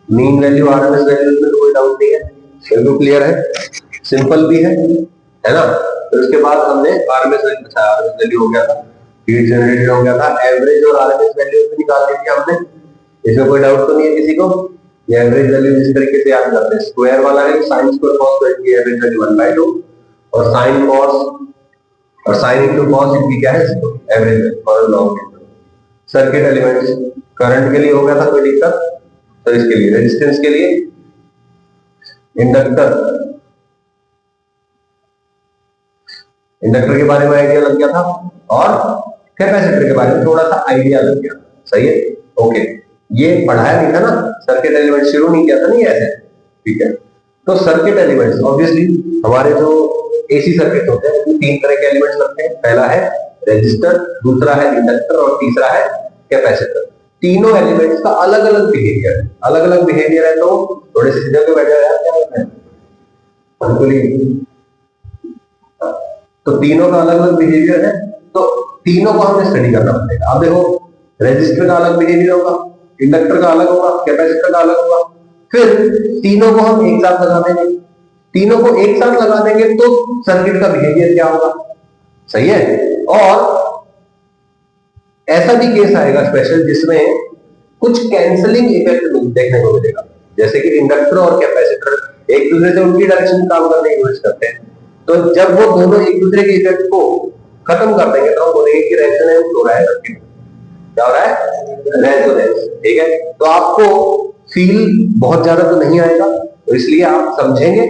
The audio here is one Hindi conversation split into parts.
मीन वैल्यू आरएमएस वैल्यू में तो कोई डाउट नहीं है, बिल्कुल क्लियर है, सिंपल भी है ना। तो उसके बाद हमने आरएमएस वैल्यू हो गया था, हीट जनरेटेड हो गया था, एवरेज और आरएमएस वैल्यू भी निकाल दी थी हमने, इसमें कोई डाउट तो नहीं है किसी को। ये एवरेज वैल्यू जिस तरीके से याद करते हैं, स्क्वायर वाला है sin स्क्वायर cos स्क्वायर की एवरेज वैल्यू 1/2 और sin cos और sin into cos इनकी क्या है average value for long circuit elements. Current के लिए हो गया था कोई दिक्कत, तो इसके लिए रेजिस्टेंस के लिए इंडक्टर, इंडक्टर के बारे में आइडिया लग गया था और कैपेसिटर के बारे में थोड़ा सा आइडिया लग गया, सही है, ओके। ये पढ़ाया नहीं था ना, सर्किट एलिमेंट शुरू नहीं किया था नहीं ऐसे, ठीक है। तो सर्किट एलिमेंट्स ऑब्वियसली हमारे जो एसी सर्किट होते हैं वो तीन तरह के एलिमेंट्स लगते हैं, पहला है रेजिस्टर, दूसरा है इंडक्टर और तीसरा है कैपेसिटर। तीनों एलिमेंट्स का अलग अलग बिहेवियर है, अलग अलग बिहेवियर है, तो थोड़े सीधे पे बैठ जाए क्या करना है, तो तीनों का अलग अलग बिहेवियर है, तो तीनों को हमें स्टडी करना पड़ेगा। अब देखो रेजिस्टर का अलग बिहेवियर होगा, इंडक्टर का अलग होगा, कैपेसिटर का अलग होगा, फिर तीनों को हम एक साथ लगा देंगे, तीनों को एक साथ लगा देंगे तो सर्किट का बिहेवियर क्या होगा, सही है। और ऐसा भी केस आएगा स्पेशल जिसमें कुछ कैंसलिंग इफेक्ट देखने को मिलेगा, जैसे कि इंडक्टर और कैपेसिटर एक दूसरे से उनकी डायरेक्शन में काम करने की कोशिश करते हैं, तो जब वो दोनों एक दूसरे के इफेक्ट को खत्म कर देंगे तो हम बोलेंगे कि रेजोनेंस हो रहा है सर्किट, क्या हो रहा है रेजोनेंस, ठीक है। तो आपको फील बहुत ज्यादा तो नहीं आएगा, तो इसलिए आप समझेंगे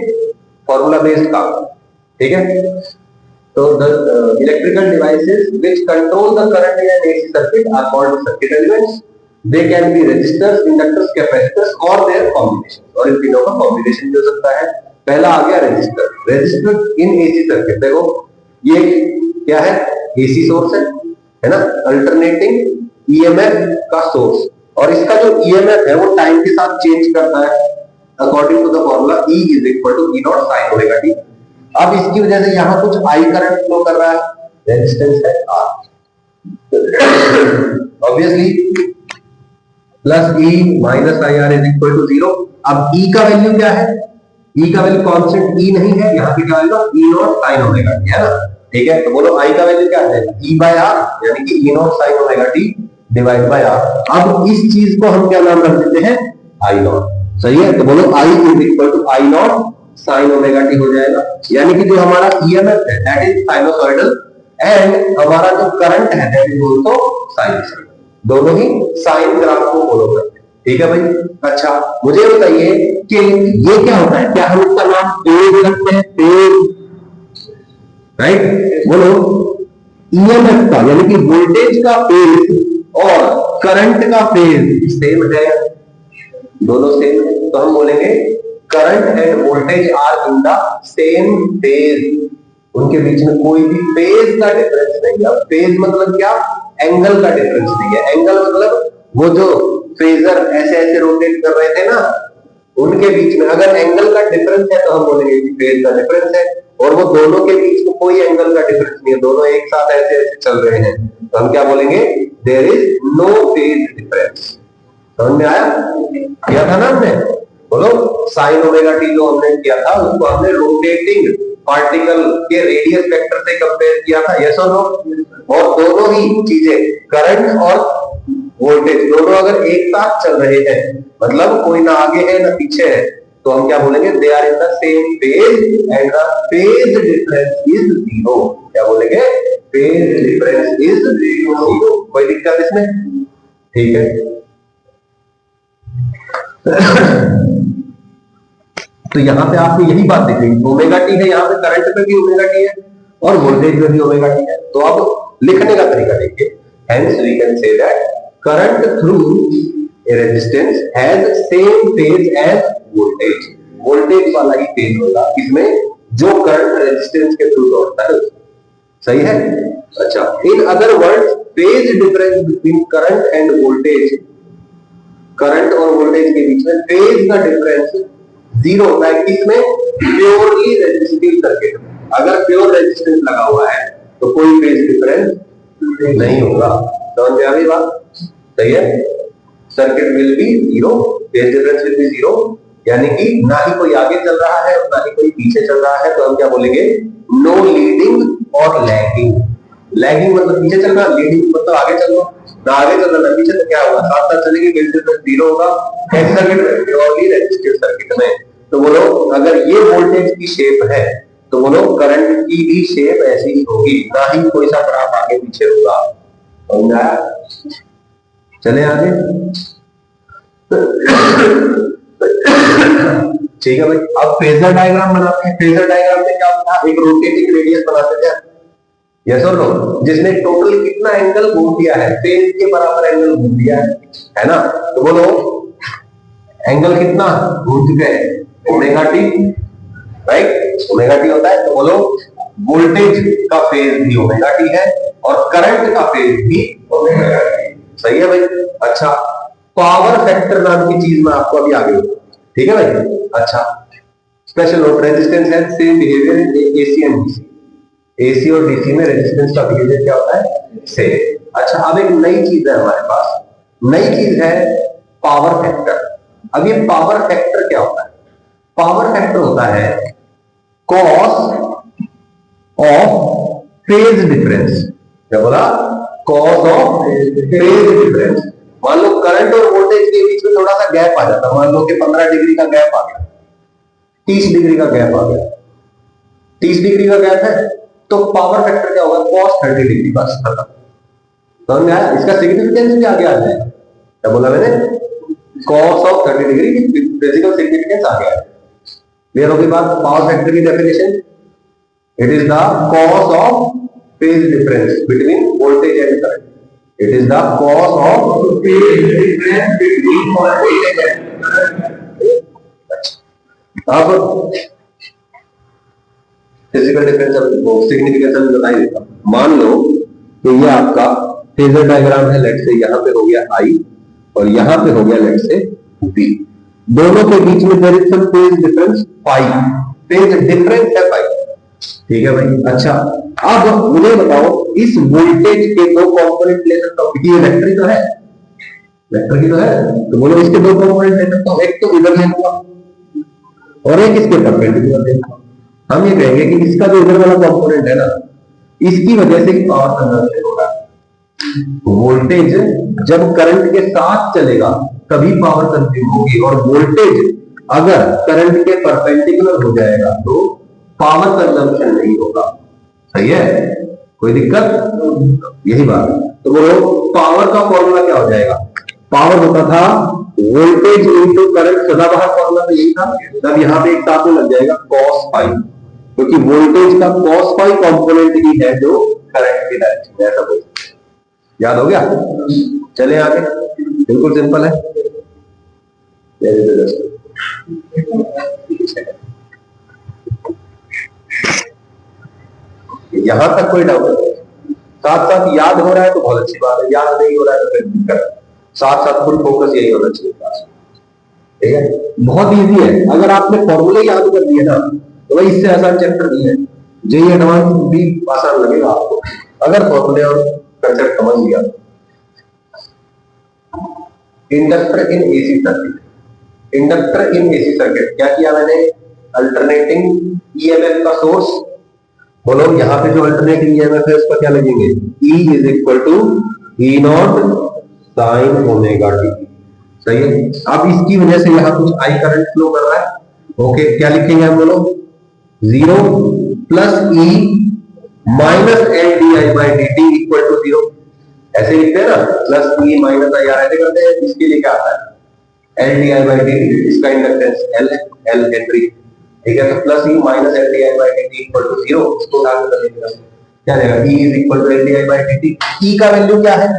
फॉर्मूला बेस्ड काम, ठीक है। तो the electrical devices which control the current in an AC circuit are called circuit elements. They can be resistors, inductors, capacitors or their combination. और इन तीनों का कॉम्बिनेशन भी हो सकता है। पहला आ गया resistor, resistor in AC circuit, देखो ये क्या है, एसी सोर्स है ना, अल्टरनेटिंग ईएमएफ का सोर्स, और इसका जो ईएमएफ है वो टाइम के साथ चेंज करता है according to the formula E is equal to E naught sin omega t। अब इसकी वजह से यहां कुछ आई करंट फ्लो कर रहा है, रेजिस्टेंस है R, obviously plus E minus IR is equal to 0। अब E का वैल्यू क्या है, E का वैल्यू कांस्टेंट E नहीं है, यहां पे क्या आएगा E naught sin omega t, है ना, ठीक है। तो बोलो I का वैल्यू क्या है, E by R यानी कि E naught sin omega t divide by R। अब इस चीज को हम क्या नाम रख देते हैं I naught, सही है। तो बोलो I is equal to I naught sin omega T हो जाएगा, यानी कि जो हमारा ईएमएफ है दैट इज साइनोसॉइडल एंड हमारा जो करंट है दैट इज आल्सो साइनोसॉइडल, दोनों ही साइन ग्राफ को फॉलो करते हैं, ठीक है भाई। अच्छा मुझे बताइए कि ये क्या होता है, क्या हम इसका नाम फेज रखते हैं, फेज, राइट। बोलो ईएमएफ का यानी कि वोल्टेज का फेज और करंट का फेज सेम है, दोनों सेम है, तो हम बोलेंगे current and voltage are in the same phase, उनके बीच में कोई भी फेज का डिफरेंस नहीं है। फेज मतलब क्या, एंगल का डिफरेंस नहीं है, एंगल मतलब वो जो फेजर ऐसे ऐसे रोटेट कर रहे थे ना, उनके बीच में अगर एंगल का डिफरेंस है तो हम बोलेंगे कि फेज का डिफरेंस है, और वो दोनों के बीच में कोई एंगल का डिफरेंस नहीं है, दोनों एक साथ ऐसे ऐसे चल रहे हैं, तो हम क्या बोलेंगे, there is no phase difference. समझ में आया, किया था ना हमने, बोलो साइन ओमेगा टी जो हमने किया था उसको हमने रोटेटिंग पार्टिकल के रेडियस वेक्टर से कंपेयर किया था, यस और नो। और दोनों ही चीजें करंट और वोल्टेज दोनों अगर एक साथ चल रहे हैं, मतलब कोई ना आगे है ना पीछे है, तो हम क्या बोलेंगे, they are in the same phase and the phase difference is zero. क्या बोलेंगे, फेज डिफरेंस इज जीरो। कोई दिक्कत इसमें, ठीक है। तो यहां पे आपको यही बात दिखेगी, ओमेगा टी है, यहां पे करंट पे भी ओमेगा टी है और वोल्टेज पे भी ओमेगा टी है। तो अब लिखने का तरीका देखिए, hence we can say that current through a resistance has same phase as voltage, voltage वाला ही फेज होगा इसमें जो करंट रेजिस्टेंस के थ्रू दौड़ता है, सही है। अच्छा, in other words phase difference between current and voltage, current और वोल्टेज के बीच में फेज का डिफरेंस जीरो होता है, किसमें, प्योरली रेजिस्टिव सर्किट में। अगर प्योर रेजिस्टेंस लगा हुआ है तो कोई फेज डिफरेंस नहीं होगा। समझ में आ गई बात, सही है। Circuit will be zero, phase difference will be zero, यानी कि ना ही कोई आगे चल रहा है और ना ही कोई पीछे चल रहा है, तो हम क्या बोलेंगे, नो लीडिंग और लैगिंग। लैगिंग मतलब पीछे चल रहा, लीडिंग मतलब आगे चल रहा, ना आगे चल रहा ना पीछे, तो क्या होगा, साथ साथ चलेंगे, फेज डिफरेंस जीरो होगा। कैसे सर्किट में, प्योरली रेजिस्टिव सर्किट में। तो बोलो अगर ये वोल्टेज की शेप है तो बोलो करंट की भी शेप ऐसी ही होगी, ना ही कोई सा ग्राफ आगे पीछे होगा। समझ आया? चले आगे। ठीक है भाई, अब फेजर डायग्राम बनाते हैं। फेजर डायग्राम में क्या होता है, एक रोटेटिंग रेडियस बनाते थे, यस और नो, जिसने टोटल कितना एंगल घूम दिया है, फेज के बराबर एंगल घूम दिया है ना। तो बोलो एंगल कितना घूम चुके हैं, omega T, right, omega T होता है। तो बोलो वोल्टेज का फेज भी ओमेगा टी है और करंट का फेज भी ओमेगा टी। सही है भाई। अच्छा, पावर फैक्टर नाम की चीज मैं आपको अभी आगे बताऊंगा, ठीक है भाई। अच्छा, स्पेशल नोट, रेजिस्टेंस है same behaviour in AC and DC. AC और डीसी में रेजिस्टेंस का बिहेवियर क्या होता है, सेम। अच्छा, अब एक नई चीज है हमारे पास, नई चीज है पावर फैक्टर। अब ये पावर फैक्टर क्या होता है, पावर फैक्टर होता है कॉस ऑफ फेज डिफरेंस। क्या बोला, कॉस ऑफ फेज डिफरेंस। मान लो करंट और वोल्टेज के बीच में थोड़ा सा गैप आ जाता, मान लो कि 15 डिग्री का गैप आ गया, 30 डिग्री का गैप आ गया, 30 डिग्री का गैप है, तो पावर फैक्टर क्या होगा, cos 30 डिग्री, बस खत्म। समझ में आया? इसका सिग्निफिकेंस भी आगे आ जाएगा। क्या बोला मैंने, cos ऑफ 30 डिग्री की फिजिकल सिग्निफिकेंस आ गया। क्लियर होगी बात? पावर फैक्टर की definition, it is the cos of phase difference between voltage and current. It is the cos of phase difference between voltage and current. अब फिजिकल डिफरेंस सिग्निफिकेंस अभी बता ही देता हूं। मान लो कि ये आपका फेजर डायग्राम है, लेट से यहां पे हो गया आई और यहां पे हो गया लेट से बी, दोनों के बीच में there is some phase difference pi, phase difference है पाई, ठीक है भाई। अच्छा, अब मुझे बताओ इस वोल्टेज के दो कंपोनेंट ले सकता हूं, ये वेक्टर तो है, वेक्टर की तो है, तो बोलो इसके दो कंपोनेंट ले सकता हूं, एक तो इधर ले लूंगा और एक इसके परपेंडिकुलर ले लूंगा। हम ये कहेंगे कि इसका जो इधर वाला कंपोनेंट है ना, इसकी वजह से पावर कंजम्पशन होगा। वोल्टेज जब करंट के साथ चलेगा तभी पावर कंज्यूम होगी, और वोल्टेज अगर करंट के परपेंडिकुलर हो जाएगा तो पावर कंजम्पशन नहीं होगा। सही है, कोई दिक्कत? यही बात है। तो बोलो पावर का फॉर्मूला क्या हो जाएगा, पावर होता था वोल्टेज इनटू करंट, सदाबहार फॉर्मूला तो यही था। तब यहां पे एक साथ में लग जाएगा cos फाई, क्योंकि वोल्टेज का cos फाई कंपोनेंट ही है जो करंट की डायरेक्शन में, ऐसा बोल। याद हो गया? चले आगे, बिल्कुल सिंपल है। यहां तक कोई डाउट नहीं, साथ साथ याद हो रहा है तो बहुत अच्छी बात है, याद नहीं हो रहा है तो फिर दिक्कत। साथ साथ फुल फोकस यही होना चाहिए, ठीक है। बहुत इजी है, अगर आपने फॉर्मूले याद कर दिए ना तो भाई इससे आसान चैप्टर नहीं है। जेई एडवांस भी आसान लगेगा आपको अगर फॉर्मूले और कंसेप्ट समझ लिया। इंडक्टर इन एसी सर्किट, इंडक्टर इन एसी सर्किट क्या किया मैंने, अल्टरनेटिंग ईएमएफ का सोर्स। बोलो यहाँ पे जो अल्टरनेटिंग ईएमएफ है उसका क्या लगेंगे, E is equal to E naught sine omega T. सही है। अब इसकी वजह से यहाँ कुछ आई करंट फ्लो कर रहा है। ओके, क्या लिखेंगे हम बोलो, 0 plus E minus L D I by D T equal to 0। ऐसे लिखते हैं ना, प्लस ई माइनस आई, ऐसे करते हैं। इसके लिए क्या आता है, L D I by D T, इसका इंडक्टेंस एल है, एल हेनरी, ठीक है। तो plus E minus L D I by D T equal to 0, इसको उठाकर कर लेंगे, क्या रहेगा, E is equal to L D I by D T. E का वैल्यू क्या है,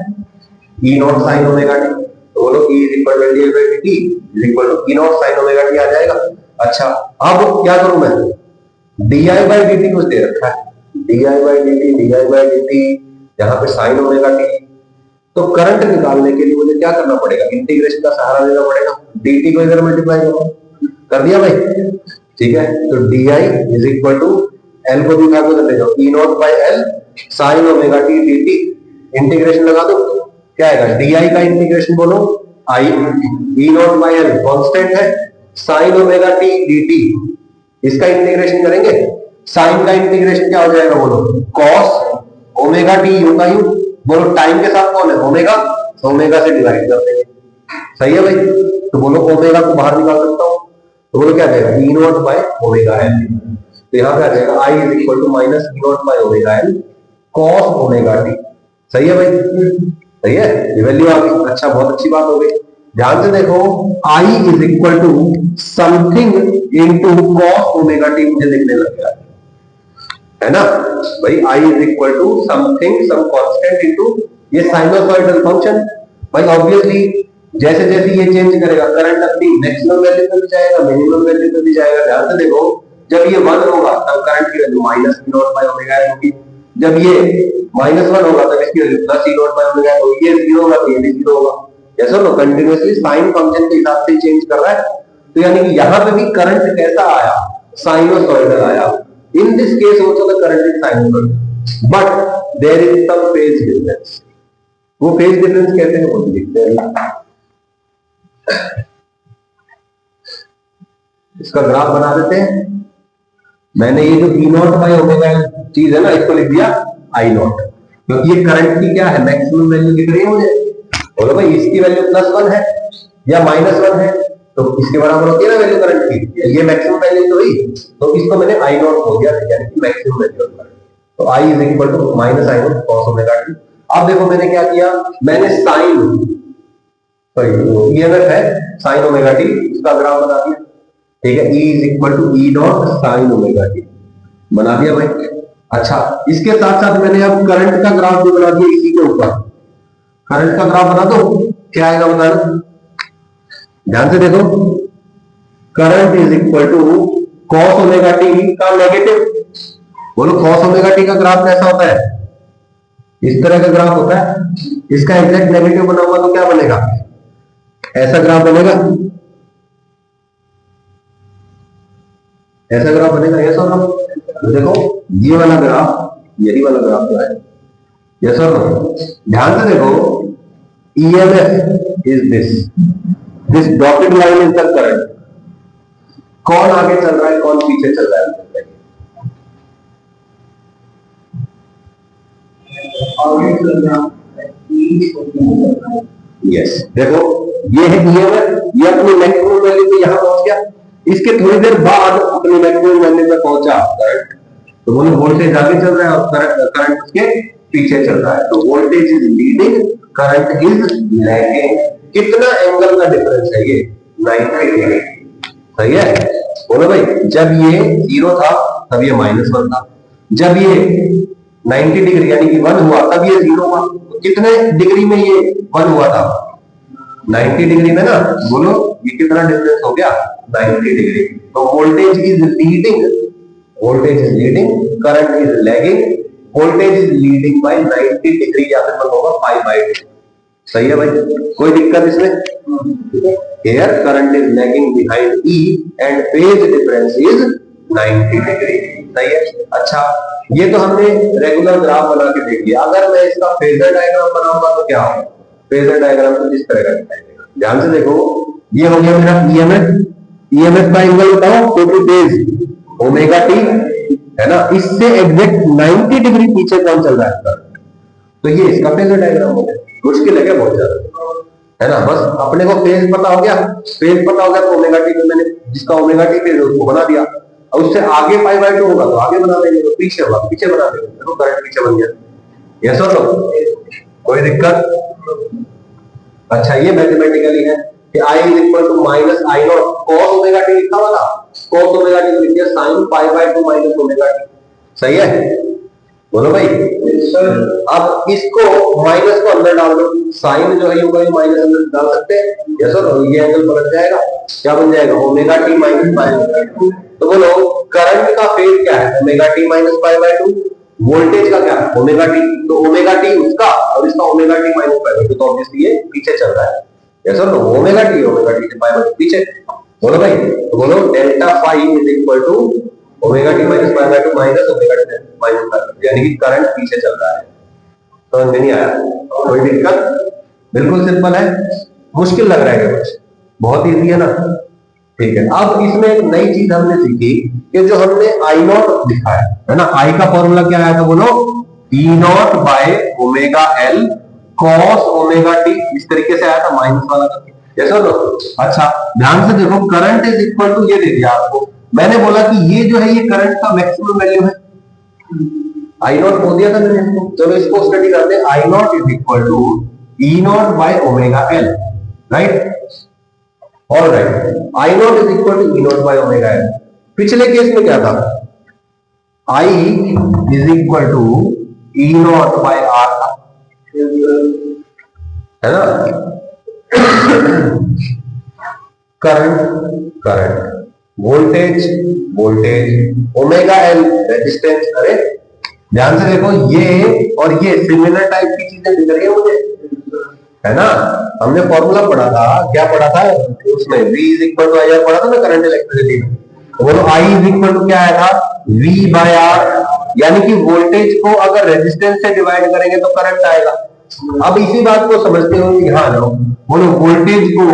E naught sine omega T, तो बोलो E is equal to L D I by D T is equal to E naught sine omega T आ जाएगा। अच्छा, अब क्या करूं मैं, D I by D T कुछ दे रखा है, D I by D T, D I by D T, यहाँ पे साइन ओमेगा टी। तो करंट निकालने के लिए मुझे क्या करना पड़ेगा, इंटीग्रेशन का सहारा लेना पड़ेगा। dt को इधर मल्टीप्लाई करो, कर दिया भाई, ठीक है। तो di is equal to l को भी उठा के ले जाओ, e naught by l sin omega t dt, integration लगा दो, क्या आएगा, di का इंटीग्रेशन बोलो I E naught by L constant है, sine omega T D T, इसका इंटीग्रेशन करेंगे, साइन का इंटीग्रेशन क्या हो जाएगा बोलो, कॉस ओमेगा टी यूं का यूं, बोलो टाइम के साथ कौन है ओमेगा, ओमेगा से डिवाइड कर देंगे, सही है भाई। तो बोलो ओमेगा को बाहर निकाल सकता हूं, तो बोलो क्या जाएगा E naught by omega L, तो यहां पे आ जाएगा I is equal to minus E naught by omega L cos omega T, सही है भाई, सही है, ये वैल्यू आ गई, अच्छा बहुत अच्छी बात हो गई। ध्यान से देखो I is equal to something into cos omega T मुझे लिखने लग गया है ना भाई, I is equal to something some constant into ये साइनोसॉइडल फंक्शन, भाई ऑब्वियसली जैसे जैसे ये चेंज करेगा करंट अपनी मैक्सिमम वैल्यू पे भी जाएगा, मिनिमम वैल्यू पे भी जाएगा। ध्यान से देखो जब ये 1 होगा तब करंट की value minus E naught by omega L होगी, जब ये -1 होगा तब इसकी value plus E naught by omega L होगी, ये 0 होगा तो ये भी 0 होगा, ऐसा नो कंटीन्यूअसली साइन फंक्शन के हिसाब से चेंज कर रहा है। तो यानी कि यहां पे भी करंट कैसा आया, साइनोसॉइडल आया, in this case also the current is sinusoidal but there is some phase difference, वो phase difference कैसे है वो देखते हैं, इसका ग्राफ बना देते हैं। मैंने ये जो ई नॉट बाय ओमेगा चीज है ना इसको लिख दिया आई नॉट, क्योंकि ये करंट की क्या है मैक्सिमम वैल्यू दिख रही है मुझे, बोलो भाई इसकी वैल्यू +1 है या -1 है तो इसके बराबर होती है ना वैल्यू करंट की, ये मैक्सिमम वैल्यू तो हुई, तो इसको मैंने आई नॉट हो गया यानी कि मैक्सिमम वैल्यू ऑफ करंट, तो I is equal to minus I naught cos omega T. अब देखो मैंने क्या किया, मैंने साइन सॉरी ईएमएफ है साइन ओमेगा टी, इसका ग्राफ बना दिया, ठीक है, E is equal to E naught sine omega T बना दिया भाई। अच्छा इसके साथ साथ मैंने अब करंट का ग्राफ भी बना दिया इसी के ऊपर, करंट का ग्राफ बना दो, क्या आएगा बताना, ध्यान से देखो current is equal to cos omega T का नेगेटिव, बोलो कॉस ओमेगा टी का ग्राफ कैसा होता है, इस तरह का ग्राफ होता है, इसका एग्जैक्ट नेगेटिव बना हुआ तो क्या बनेगा, ऐसा ग्राफ बनेगा, ऐसा ग्राफ बनेगा, यस और नो, तो देखो ये वाला ग्राफ यही वाला ग्राफ जो है, यस और नो, ध्यान से देखो EMF is this dotted line is the current, कौन आगे चल रहा है कौन पीछे चल रहा है, यस देखो ये है ईएमएफ, ये अपनी मैक्सिमम वैल्यू पे यहां पहुंच गया, इसके थोड़ी देर बाद अपनी मैक्सिमम वैल्यू पे पहुंचा करंट, तो बोलो वोल्टेज आगे चल रहा है और करंट उसके पीछे चल रहा है, तो voltage is leading current is lagging, कितना एंगल का डिफरेंस है ये 90 डिग्री, सही है, बोलो भाई जब ये 0 था तब ये -1 था, जब ये 90 डिग्री यानी कि 1 हुआ तब ये 0 हुआ, तो कितने डिग्री में ये 1 हुआ था 90 डिग्री में ना, बोलो ये कितना डिफरेंस हो गया 90 डिग्री, तो voltage is leading current is lagging, voltage is leading by 90 degree या फिर होगा पाई बाय 2, सही है भाई, कोई दिक्कत इसमें, here current is lagging behind E and phase difference is 90 degree, सही है। अच्छा ये तो हमने रेगुलर ग्राफ बना के देख लिया, अगर मैं इसका फेजर डायग्राम बनाऊंगा तो क्या होगा, फेजर डायग्राम तो इस तरह का दिखाई, ध्यान से देखो ये हो गया मेरा ईएमएफ का एंगल बताओ टोटल फेज ओमेगा टी है ना, इससे एग्जैक्ट 90 डिग्री पीछे कौन चल रहा है, तो ये इसका फेजर डायग्राम हो गया, मुश्किल है क्या बहुत ज्यादा, है ना, बस अपने को फेज पता हो गया, तो ओमेगा टी में मैंने जिसका ओमेगा टी फेज उसको बना दिया, और उससे आगे पाई बाय 2 होगा तो आगे बना देंगे, तो पीछे होगा पीछे बना देंगे, देखो करंट पीछे बन गया, यस और नो, कोई दिक्कत। अच्छा ये मैथमेटिकली है कि I is equal to minus I naught cos omega T लिखा हुआ था, कॉस ओमेगा टी लिख दिया sine pi by 2 minus omega T, सही है, बोलो भाई अब इसको माइनस को अंदर डाल दो, साइन जो है यूं कहीं माइनस अंदर डाल सकते हैं, यस और नो, ये एंगल पलट जाएगा, क्या बन जाएगा omega T minus pi by 2, तो बोलो करंट का फेज क्या है omega T minus pi by 2, voltage का क्या है ओमेगा टी, तो ओमेगा टी उसका और इसका omega T minus pi by 2, तो ऑब्वियसली ये पीछे चल रहा है, यस और नो, ओमेगा टी से पाई बाय 2 पीछे, बोलो भाई, तो बोलो delta phi is equal to omega T minus pi by 2 minus omega T minus pi, यानी कि करंट पीछे चल रहा है, समझ में नहीं आया, कोई दिक्कत, बिल्कुल सिंपल है, मुश्किल लग रहा है क्या कुछ? बहुत इजी है ना? ठीक है, अब इसमें एक नई चीज हमने सीखी कि जो हमने आई नॉट लिखा है ना, आई का फॉर्मूला क्या आया था बोलो? E naught by omega L cos omega T, इस तरीके से आया था माइनस वाला करके। जैसा लो, अच्छा ध्यान से देखो, करंट इज इक्वल टू, ये दे दिया आपको, मैंने बोला कि ये जो है ये करंट का मैक्सिमम वैल्यू है, आई नॉट बोल दिया था मैंने इसको। चलो इसको स्टडी करते हैं। I naught is equal to E naught by omega L, right? All right, I naught is equal to E naught by omega L. पिछले केस में क्या था? I is equal to E naught by R था, है ना? Current current, voltage voltage, omega L resistance. अरे ध्यान से देखो, ये और ये सिमिलर टाइप की चीजें दिख रही है मुझे, है ना? हमने फॉर्मूला पढ़ा था, क्या पढ़ा था उसमें? V is equal to I R पढ़ा था ना करंट इलेक्ट्रिसिटी में। तो बोलो I इज इक्वल टू क्या आया था? V बाय आर, यानी कि वोल्टेज को अगर रेजिस्टेंस से डिवाइड करेंगे तो करंट आएगा। अब इसी बात को समझते हो, यहाँ जाओ, बोलो वोल्टेज को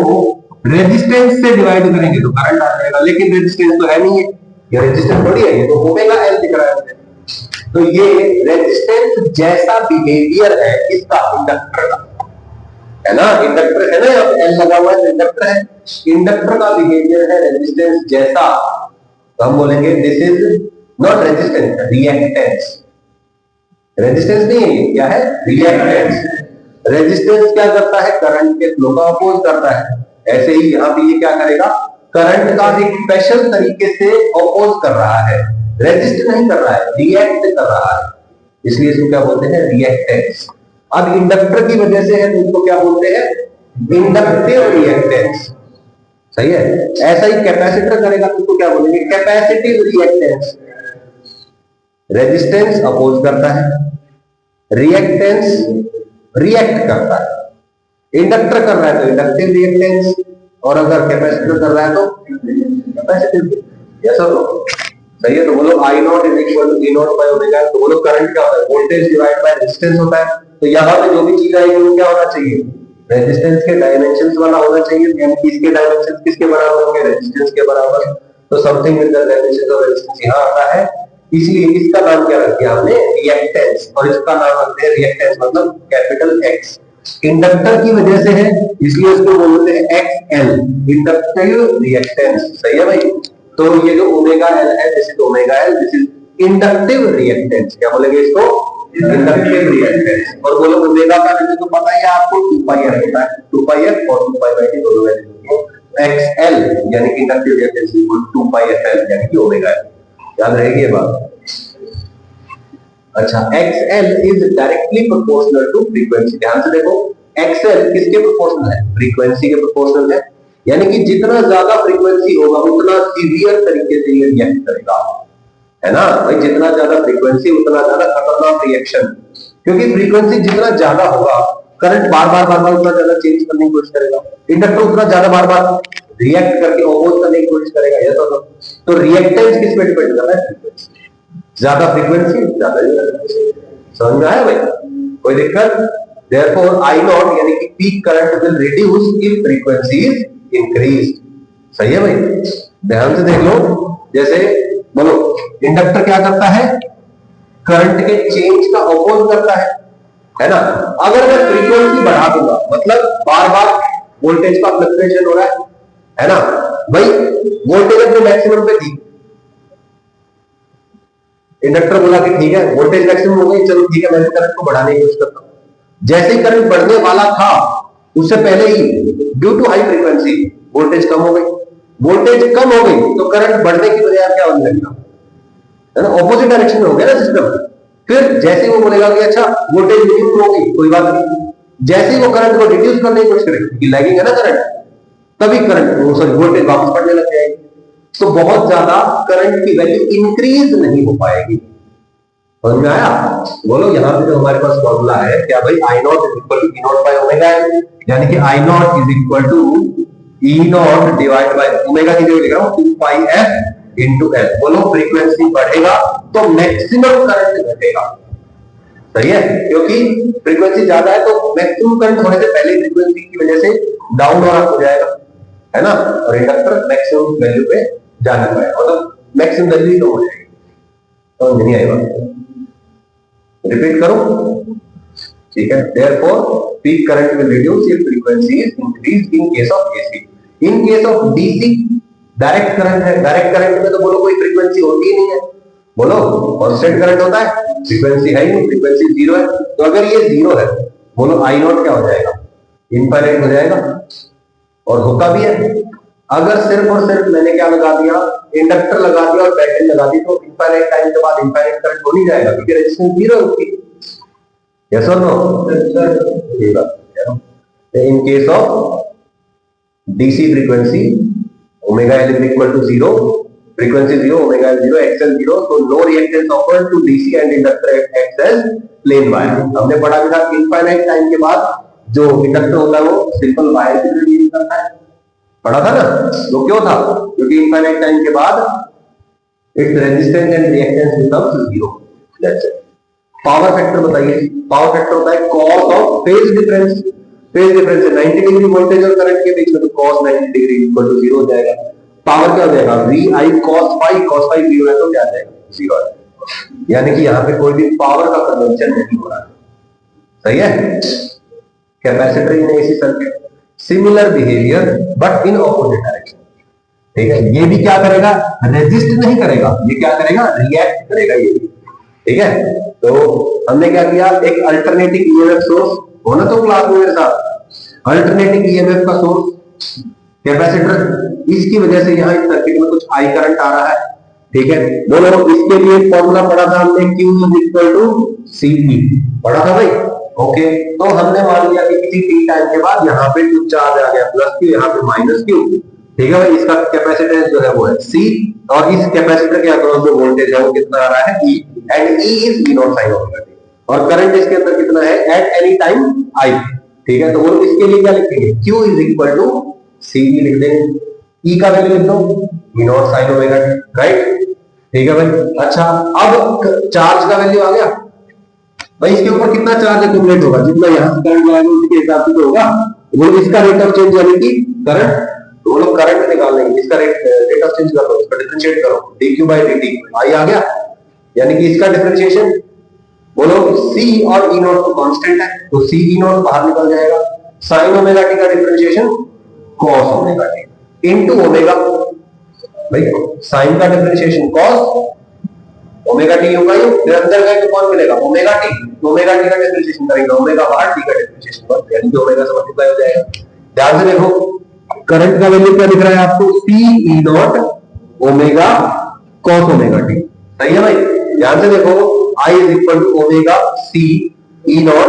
रेजिस्टेंस से डिवाइड करेंगे तो करंट आ जाएगा, लेकिन रेजिस्टेंस तो है नहीं है, ये रेजिस्टेंस थोड़ी है, ये तो ओमेगा एल दिख रहा है। तो ये रेजिस्टेंस जैसा बिहेवियर है इसका, इंडक्टर का, है ना? इंडक्टर है ना, यहाँ पे एल लगा हुआ है, इंडक्टर है, इंडक्टर का बिहेवियर है रेजिस्टेंस जैसा। तो हम बोलेंगे this is not resistance, reactance. Resistance नहीं है, ये क्या है? रिएक्टेंस। रेजिस्टेंस क्या करता है? करंट के फ्लो का अपोज करता है। ऐसे ही यहाँ पे ये क्या करेगा? करंट का एक स्पेशल तरीके से अपोज कर रहा है, रेजिस्ट नहीं कर रहा है, रिएक्ट कर रहा है, इसलिए इसको क्या बोलते हैं? रिएक्टेंस। अब इंडक्टर की वजह से है तो इसको क्या बोलते हैं? Inductive reactance. सही है? ऐसा ही कैपेसिटर करेगा तो इसको क्या बोलेंगे? Capacitive reactance. रेजिस्टेंस अपोज करता है, रिएक्टेंस रिएक्ट करता है। इंडक्टर कर रहा है तो इंडक्टिव रिएक्टेंस, और अगर कैपेसिटर कर रहा है तो कैपेसिटिव। यस और नो? सही है? तो बोलो I naught is equal to E naught by omega. तो बोलो करंट क्या होता है? वोल्टेज डिवाइड बाय रेजिस्टेंस होता है। तो यहाँ पे जो भी चीज आएगी वो क्या होना चाहिए? रेजिस्टेंस के डायमेंशंस वाला होना चाहिए, यानी कि इसके डायमेंशंस किसके बराबर होंगे? रेजिस्टेंस के बराबर। तो something with the dimensions of resistance यहाँ आता है, इसलिए इसका नाम क्या रख दिया हमने? रिएक्टेंस। और इसका नाम रखते हैं रिएक्टेंस मतलब कैपिटल एक्स। इंडक्टर की वजह से है इसलिए इसको बोलते हैं एक्सएल, इंडक्टिव रिएक्टेंस। सही है भाई? तो ये जो ओमेगा एल है, this is omega L, this is inductive reactance. क्या बोलेंगे इसको? Inductive reactance. और बोलो ओमेगा का वैल्यू तो पता ही है आपको, 2 पाई एफ होता है, 2 पाई एफ और 2 पाई बाई टी दोनों वैल्यू होती है। एक्सएल यानी कि inductive reactance equal 2 pi F L यानी कि ओमेगा एल। याद रहेगी ये बात? अच्छा, XL is directly proportional to frequency. ध्यान से देखो, XL किसके प्रोपोर्शनल है? फ्रीक्वेंसी के प्रोपोर्शनल है, यानी कि जितना ज्यादा फ्रीक्वेंसी होगा उतना सीवियर तरीके से ये रिएक्ट करेगा, है ना भाई? जितना ज्यादा फ्रीक्वेंसी उतना ज्यादा खतरनाक रिएक्शन, क्योंकि फ्रीक्वेंसी जितना ज्यादा होगा करंट बार बार उतना ज्यादा चेंज करने की कोशिश करेगा, इंडक्टर उतना ज्यादा बार बार रिएक्ट करके अपोज करने की कोशिश करेगा। ये तो रिएक्टेंस किस पे डिपेंड करता है? फ्रीक्वेंसी। ज्यादा फ्रीक्वेंसी ज्यादा रिएक्टेंस। समझ में आया भाई? कोई दिक्कत? देयरफॉर आई नॉट यानी कि peak current will reduce if frequency is increased. सही है भाई? ध्यान से देख लो, जैसे बोलो इंडक्टर क्या करता है? करंट के चेंज का अपोज करता है ना? अगर मैं फ्रीक्वेंसी बढ़ा दूंगा, मतलब बार बार वोल्टेज का फ्लक्चुएशन हो रहा है ना भाई? वोल्टेज अपने मैक्सिमम पे थी, इंडक्टर बोला कि ठीक है वोल्टेज मैक्सिमम हो गई, चलो ठीक है मैं करंट को बढ़ाने की कोशिश करता हूं। जैसे ही करंट बढ़ने वाला था उससे पहले ही due to high frequency voltage कम हो गई। वोल्टेज कम हो गई तो करंट बढ़ने की बजाय क्या होने लगेगा? है ना? ऑपोजिट डायरेक्शन में हो गया ना सिस्टम। फिर जैसे वो बोलेगा कि अच्छा वोल्टेज रिड्यूस हो गई, कोई बात नहीं, जैसे ही वो करंट को रिड्यूस करने की कोशिश करेगी क्योंकि लैगिंग है ना करंट, तभी करंट सॉरी वोल्टेज वापस बढ़ने लग जाएगी। तो बहुत ज्यादा करंट की वैल्यू इंक्रीज नहीं हो पाएगी। समझ में आया? बोलो यहाँ पे जो हमारे पास फॉर्मूला है क्या भाई? I naught is equal to E naught by omega L, यानी कि I naught is equal to E naught divide by omega की जगह लिख रहा हूं 2 पाई एफ इनटू एल। बोलो फ्रीक्वेंसी बढ़ेगा तो मैक्सिमम करंट घटेगा, सही है, क्योंकि फ्रीक्वेंसी ज्यादा है तो मैक्सिमम करंट होने से पहले फ्रीक्वेंसी की वजह से डाउन और अप हो जाएगा, है ना, और इंडक्टर मैक्सिमम वैल्यू पे जाना पाएगा, मतलब मैक्सिमम वैल्यू ही तो हो जाएगी। तो नहीं आएगा, रिपीट करो, ठीक है। therefore peak current will reduce if frequency is increased in case of AC. in case of DC direct current है, डायरेक्ट करंट में तो बोलो कोई फ्रीक्वेंसी होती ही नहीं है, बोलो कांस्टेंट करंट होता है, फ्रीक्वेंसी है ही नहीं, फ्रीक्वेंसी जीरो है। तो अगर ये जीरो है, बोलो आई नॉट क्या हो जाएगा, इनफाइनाइट हो जाएगा, और होता भी है। अगर सिर्फ और सिर्फ मैंने क्या लगा दिया, इंडक्टर लगा दिया और बैटरी लगा दी, तो इनफाइनाइट टाइम के बाद इनफाइनाइट करंट हो नहीं जाएगा, क्योंकि रेजिस्टेंस जीरो है उसकी। यस और नो? ये बात। In case of DC frequency omega L is equal to zero, frequency 0, omega is 0, xl 0, so no reactance offered to DC and inductor acts as plain wire। हमने पढ़ा भी था इनफाइनाइट टाइम के बाद जो इंडक्टर होता है वो सिंपल वायर से रिलीज करता है, पढ़ा था ना। वो क्यों था, क्योंकि इनफाइनाइट टाइम के बाद its resistance and reactance becomes zero, that's it. Power factor बताइए, पावर फैक्टर होता है cos of phase difference. Phase difference है 90 डिग्री वोल्टेज और करंट के बीच में, तो cos 90 डिग्री इक्वल टू 0 हो जाएगा। पावर क्या हो जाएगा, V I cos phi zero है तो क्या आ जाएगा, जीरो आ जाएगा। यानी कि यहाँ पे कोई भी पावर का कन्वर्जन नहीं हो रहा है, सही है। Capacitor in AC circuit similar behaviour but in opposite direction, ठीक है। ये भी क्या करेगा, रेजिस्ट नहीं करेगा, ये क्या करेगा, रिएक्ट करेगा ये, ठीक है। तो हमने क्या किया, एक अल्टरनेटिंग ईएमएफ सोर्स होना तो क्लास में मेरे साथ, अल्टरनेटिंग ईएमएफ का सोर्स कैपेसिटर, इसकी वजह से यहाँ इस सर्किट में कुछ आई करंट आ रहा है, ठीक है। बोलो इसके लिए फॉर्मूला पढ़ा था हमने, Q इक्वल टू CE, पढ़ा था भाई, ओके। तो हमने मान लिया कि किसी टी टाइम के बाद यहाँ पे कुछ चार्ज आ गया प्लस Q, यहाँ पे माइनस Q, ठीक है भाई। इसका कैपेसिटेंस जो है वो है C, और इस कैपेसिटर के अक्रॉस जो वोल्टेज है वो कितना आ रहा है, E, and E is V naught sine omega T, और करंट इसके अंदर कितना है, एट एनी टाइम I, ठीक है। तो वो इसके लिए क्या लिखेंगे, Q is equal to CE लिख देंगे, E का वैल्यू लिख दो V naught sine omega T, right, ठीक है भाई। अच्छा, अब चार्ज का वैल्यू आ गया भाई, इसके ऊपर कितना चार्ज एक्यूमुलेट होगा, जितना यहाँ से करंट आएगा उसके हिसाब से तो होगा। वो इसका रेट ऑफ चेंज यानी कि करंट, वो लोग करंट निकाल लेंगे, इसका रेट ऑफ चेंज कर लो, इसका डिफरेंशिएट करो, dq बाय dt आई आ गया, यानी कि इसका डिफरेंशिएशन, बोलो C और E नॉट तो कांस्टेंट है, तो C E नॉट बाहर निकल जाएगा, sin ओमेगा t का differentiation cos omega t into omega, भाई sin का डिफरेंशिएशन cos ओमेगा टी होगा, ये फिर अंदर गए तो कौन मिलेगा, ओमेगा टी, ओमेगा टी का डिफरेंशिएशन करेंगे, ओमेगा बाहर टी का डिफरेंशिएशन कर, यानी कि ओमेगा से मल्टीप्लाई हो जाएगा। ध्यान से देखो, करंट का वैल्यू क्या दिख रहा है आपको, C E naught omega cos omega T, सही है भाई। ध्यान से देखो, I is equal to omega C E naught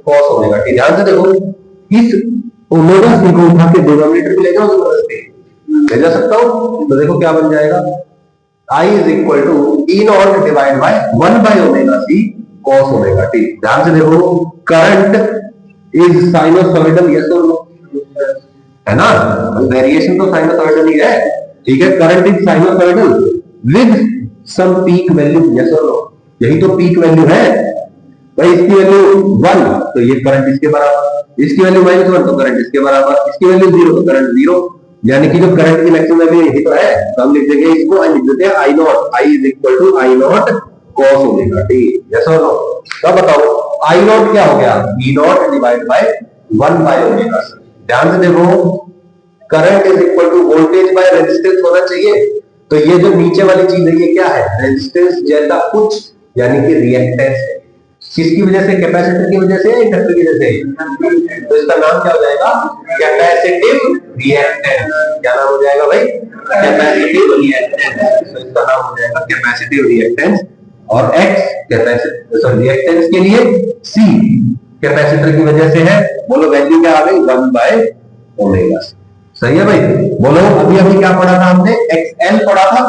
cos omega T. ध्यान से देखो, इस ओमेगा C को उठा के डिनोमिनेटर में ले जाओ, ले जा सकता हूं, तो देखो क्या बन जाएगा, I is equal to E naught divide by 1 by omega C cos omega T. ध्यान से देखो, करंट इज साइनोसॉइडल, यस और नो, है ना, वेरिएशन तो साइनोसॉइडल ही है, ठीक है। Current is sinusoidal with some peak value, yes और नो, यही तो पीक वैल्यू है भाई। इसकी वैल्यू 1 तो ये करंट इसके बराबर, इसकी वैल्यू -1 तो करंट इसके बराबर, इसकी वैल्यू 0 तो करंट 0, यानी कि जो करंट की मैक्सिमम वैल्यू यही तो है, तो हम लिख देंगे इसको, हम लिख देते हैं I naught, I is equal to I naught cos omega T, yes और नो। तो बताओ I नॉट क्या हो गया, V naught divide by 1 by omega C। ध्यान से देखो, current is equal to voltage by resistance होना चाहिए, तो ये जो नीचे वाली चीज है ये क्या है, रेजिस्टेंस जैसा कुछ, यानी कि रिएक्टेंस है। किसकी वजह से, कैपेसिटर की वजह से, इंडक्टर की वजह से, तो इसका नाम क्या हो जाएगा, कैपेसिटिव रिएक्टेंस। क्या नाम हो जाएगा भाई, कैपेसिटिव रिएक्टेंस, तो इसका नाम हो जाएगा कैपेसिटिव रिएक्टेंस। और X कैपेसिटर रिएक्टेंस के लिए, C कैपेसिटर की वजह से है, बोलो वैल्यू क्या आ गई, 1 बाय ओमेगा C, सही है भाई। बोलो अभी अभी क्या पढ़ा था हमने, XL पढ़ा था,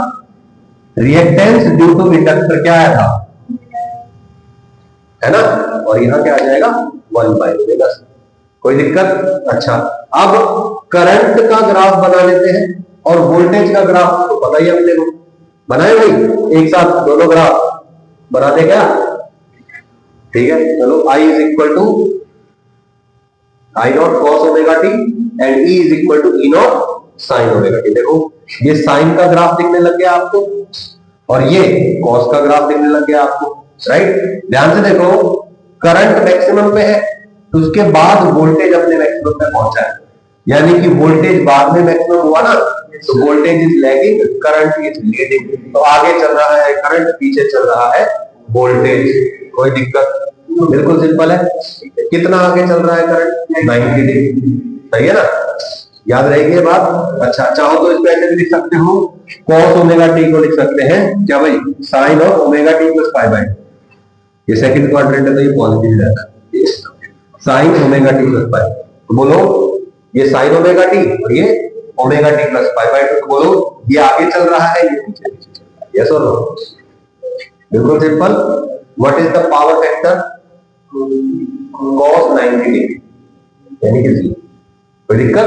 रिएक्टेंस ड्यू टू इंडक्टर क्या आया था, है ना, और यहां क्या आ जाएगा, 1 बाय ओमेगा C। कोई दिक्कत? अच्छा, अब करंट का ग्राफ बना लेते हैं, और वोल्टेज का ग्राफ तो पता ही है अपने को, बनाए भाई एक साथ दोनों ग्राफ बना दे क्या, ठीक है, चलो I is equal to I naught cos omega T and E is equal to E naught sine omega T. देखो ये साइन का ग्राफ दिखने लग गया आपको और ये कॉस का ग्राफ दिखने लग गया आपको, राइट। ध्यान से देखो, करंट मैक्सिमम पे है तो उसके बाद वोल्टेज अपने मैक्सिमम पे पहुंचा है, यानी कि वोल्टेज बाद में मैक्सिमम हुआ ना, तो voltage is lagging, current is leading. तो आगे चल रहा है करंट, पीछे चल रहा है वोल्टेज। कोई दिक्कत? बिल्कुल सिंपल है। कितना आगे चल रहा है करंट? 90 डिग्री, सही है ना, याद रहेगी ये बात। अच्छा, चाहो तो इसको ऐसे भी लिख सकते हो, cos ओमेगा टी को लिख सकते हैं क्या भाई, sine of omega T plus pi by, ये सेकंड क्वाड्रेंट है तो ये पॉजिटिव रहता है, sine omega T plus pi. तो बोलो ये साइन ओमेगा टी और ये omega T plus pi by 2। तो बोलो ये आगे चल रहा है, ये पीछे चल रहा है, यस और नो? बिल्कुल simple. What is the power factor? cos 90 degree, यानी कि कोई दिक्कत?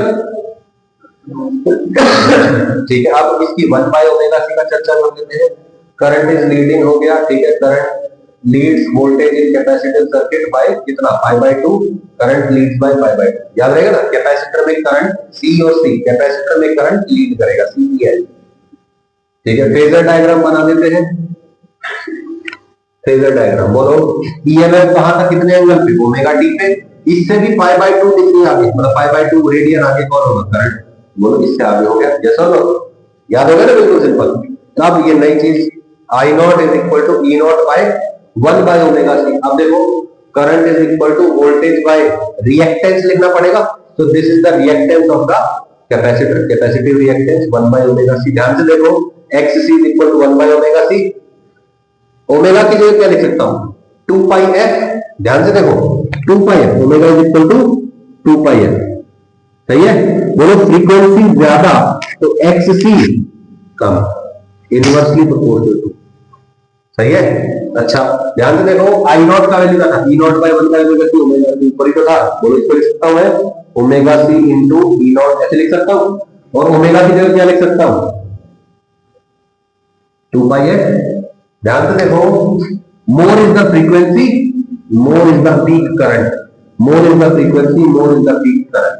ठीक है, अब इसकी 1 बाय ओमेगा सी का चर्चा कर लेते हैं। करंट इज लीडिंग हो गया, ठीक है, current Leeds voltage in capacitive circuit by कितना, पाई by 2। Current leads by pi by 2, याद रहेगा ना। कैपेसिटर में करंट सी और सी, कैपेसिटर में करंट लीड करेगा, सी ई एल। ठीक है, फेजर डायग्राम बना देते हैं। फेजर डायग्राम बोलो, ईएमएफ कहां था, कितने एंगल पे, ओमेगा टी पे। इससे भी पाई बाय 2 डिग्री आगे, मतलब पाई बाय 2 रेडियन आगे कौन होगा, करंट। बोलो इससे आगे हो गया, यस और नो? याद हो गया ना, बिल्कुल सिंपल। अब ये नई चीज I naught is equal to E naught by 1 by omega C. अब देखो current is equal to voltage by reactance लिखना पड़ेगा, तो this is the reactance of the capacitor, capacitive reactance 1 by omega C. ध्यान से देखो, X C is equal to 1 by omega C. Omega की जगह क्या लिख सकता हूं, 2 पाई एफ। ध्यान से देखो 2 pi F, omega is equal to 2 pi F, सही है। बोलो फ्रीक्वेंसी ज्यादा तो एक्स सी कम, इनवर्सली प्रोपोर्शनल टू, सही है। अच्छा ध्यान से देखो, आई नॉट का वैल्यू क्या था, E naught by 1 by omega C, omega C ऊपर ही तो था। बोलो इसको लिख सकता हूं मैं, omega C into E naught, ऐसे लिख सकता हूं। और ओमेगा की जगह क्या लिख सकता हूं, 2 पाई एफ। ध्यान से देखो, more is the frequency, more is the peak current, more is the frequency, more is the peak current,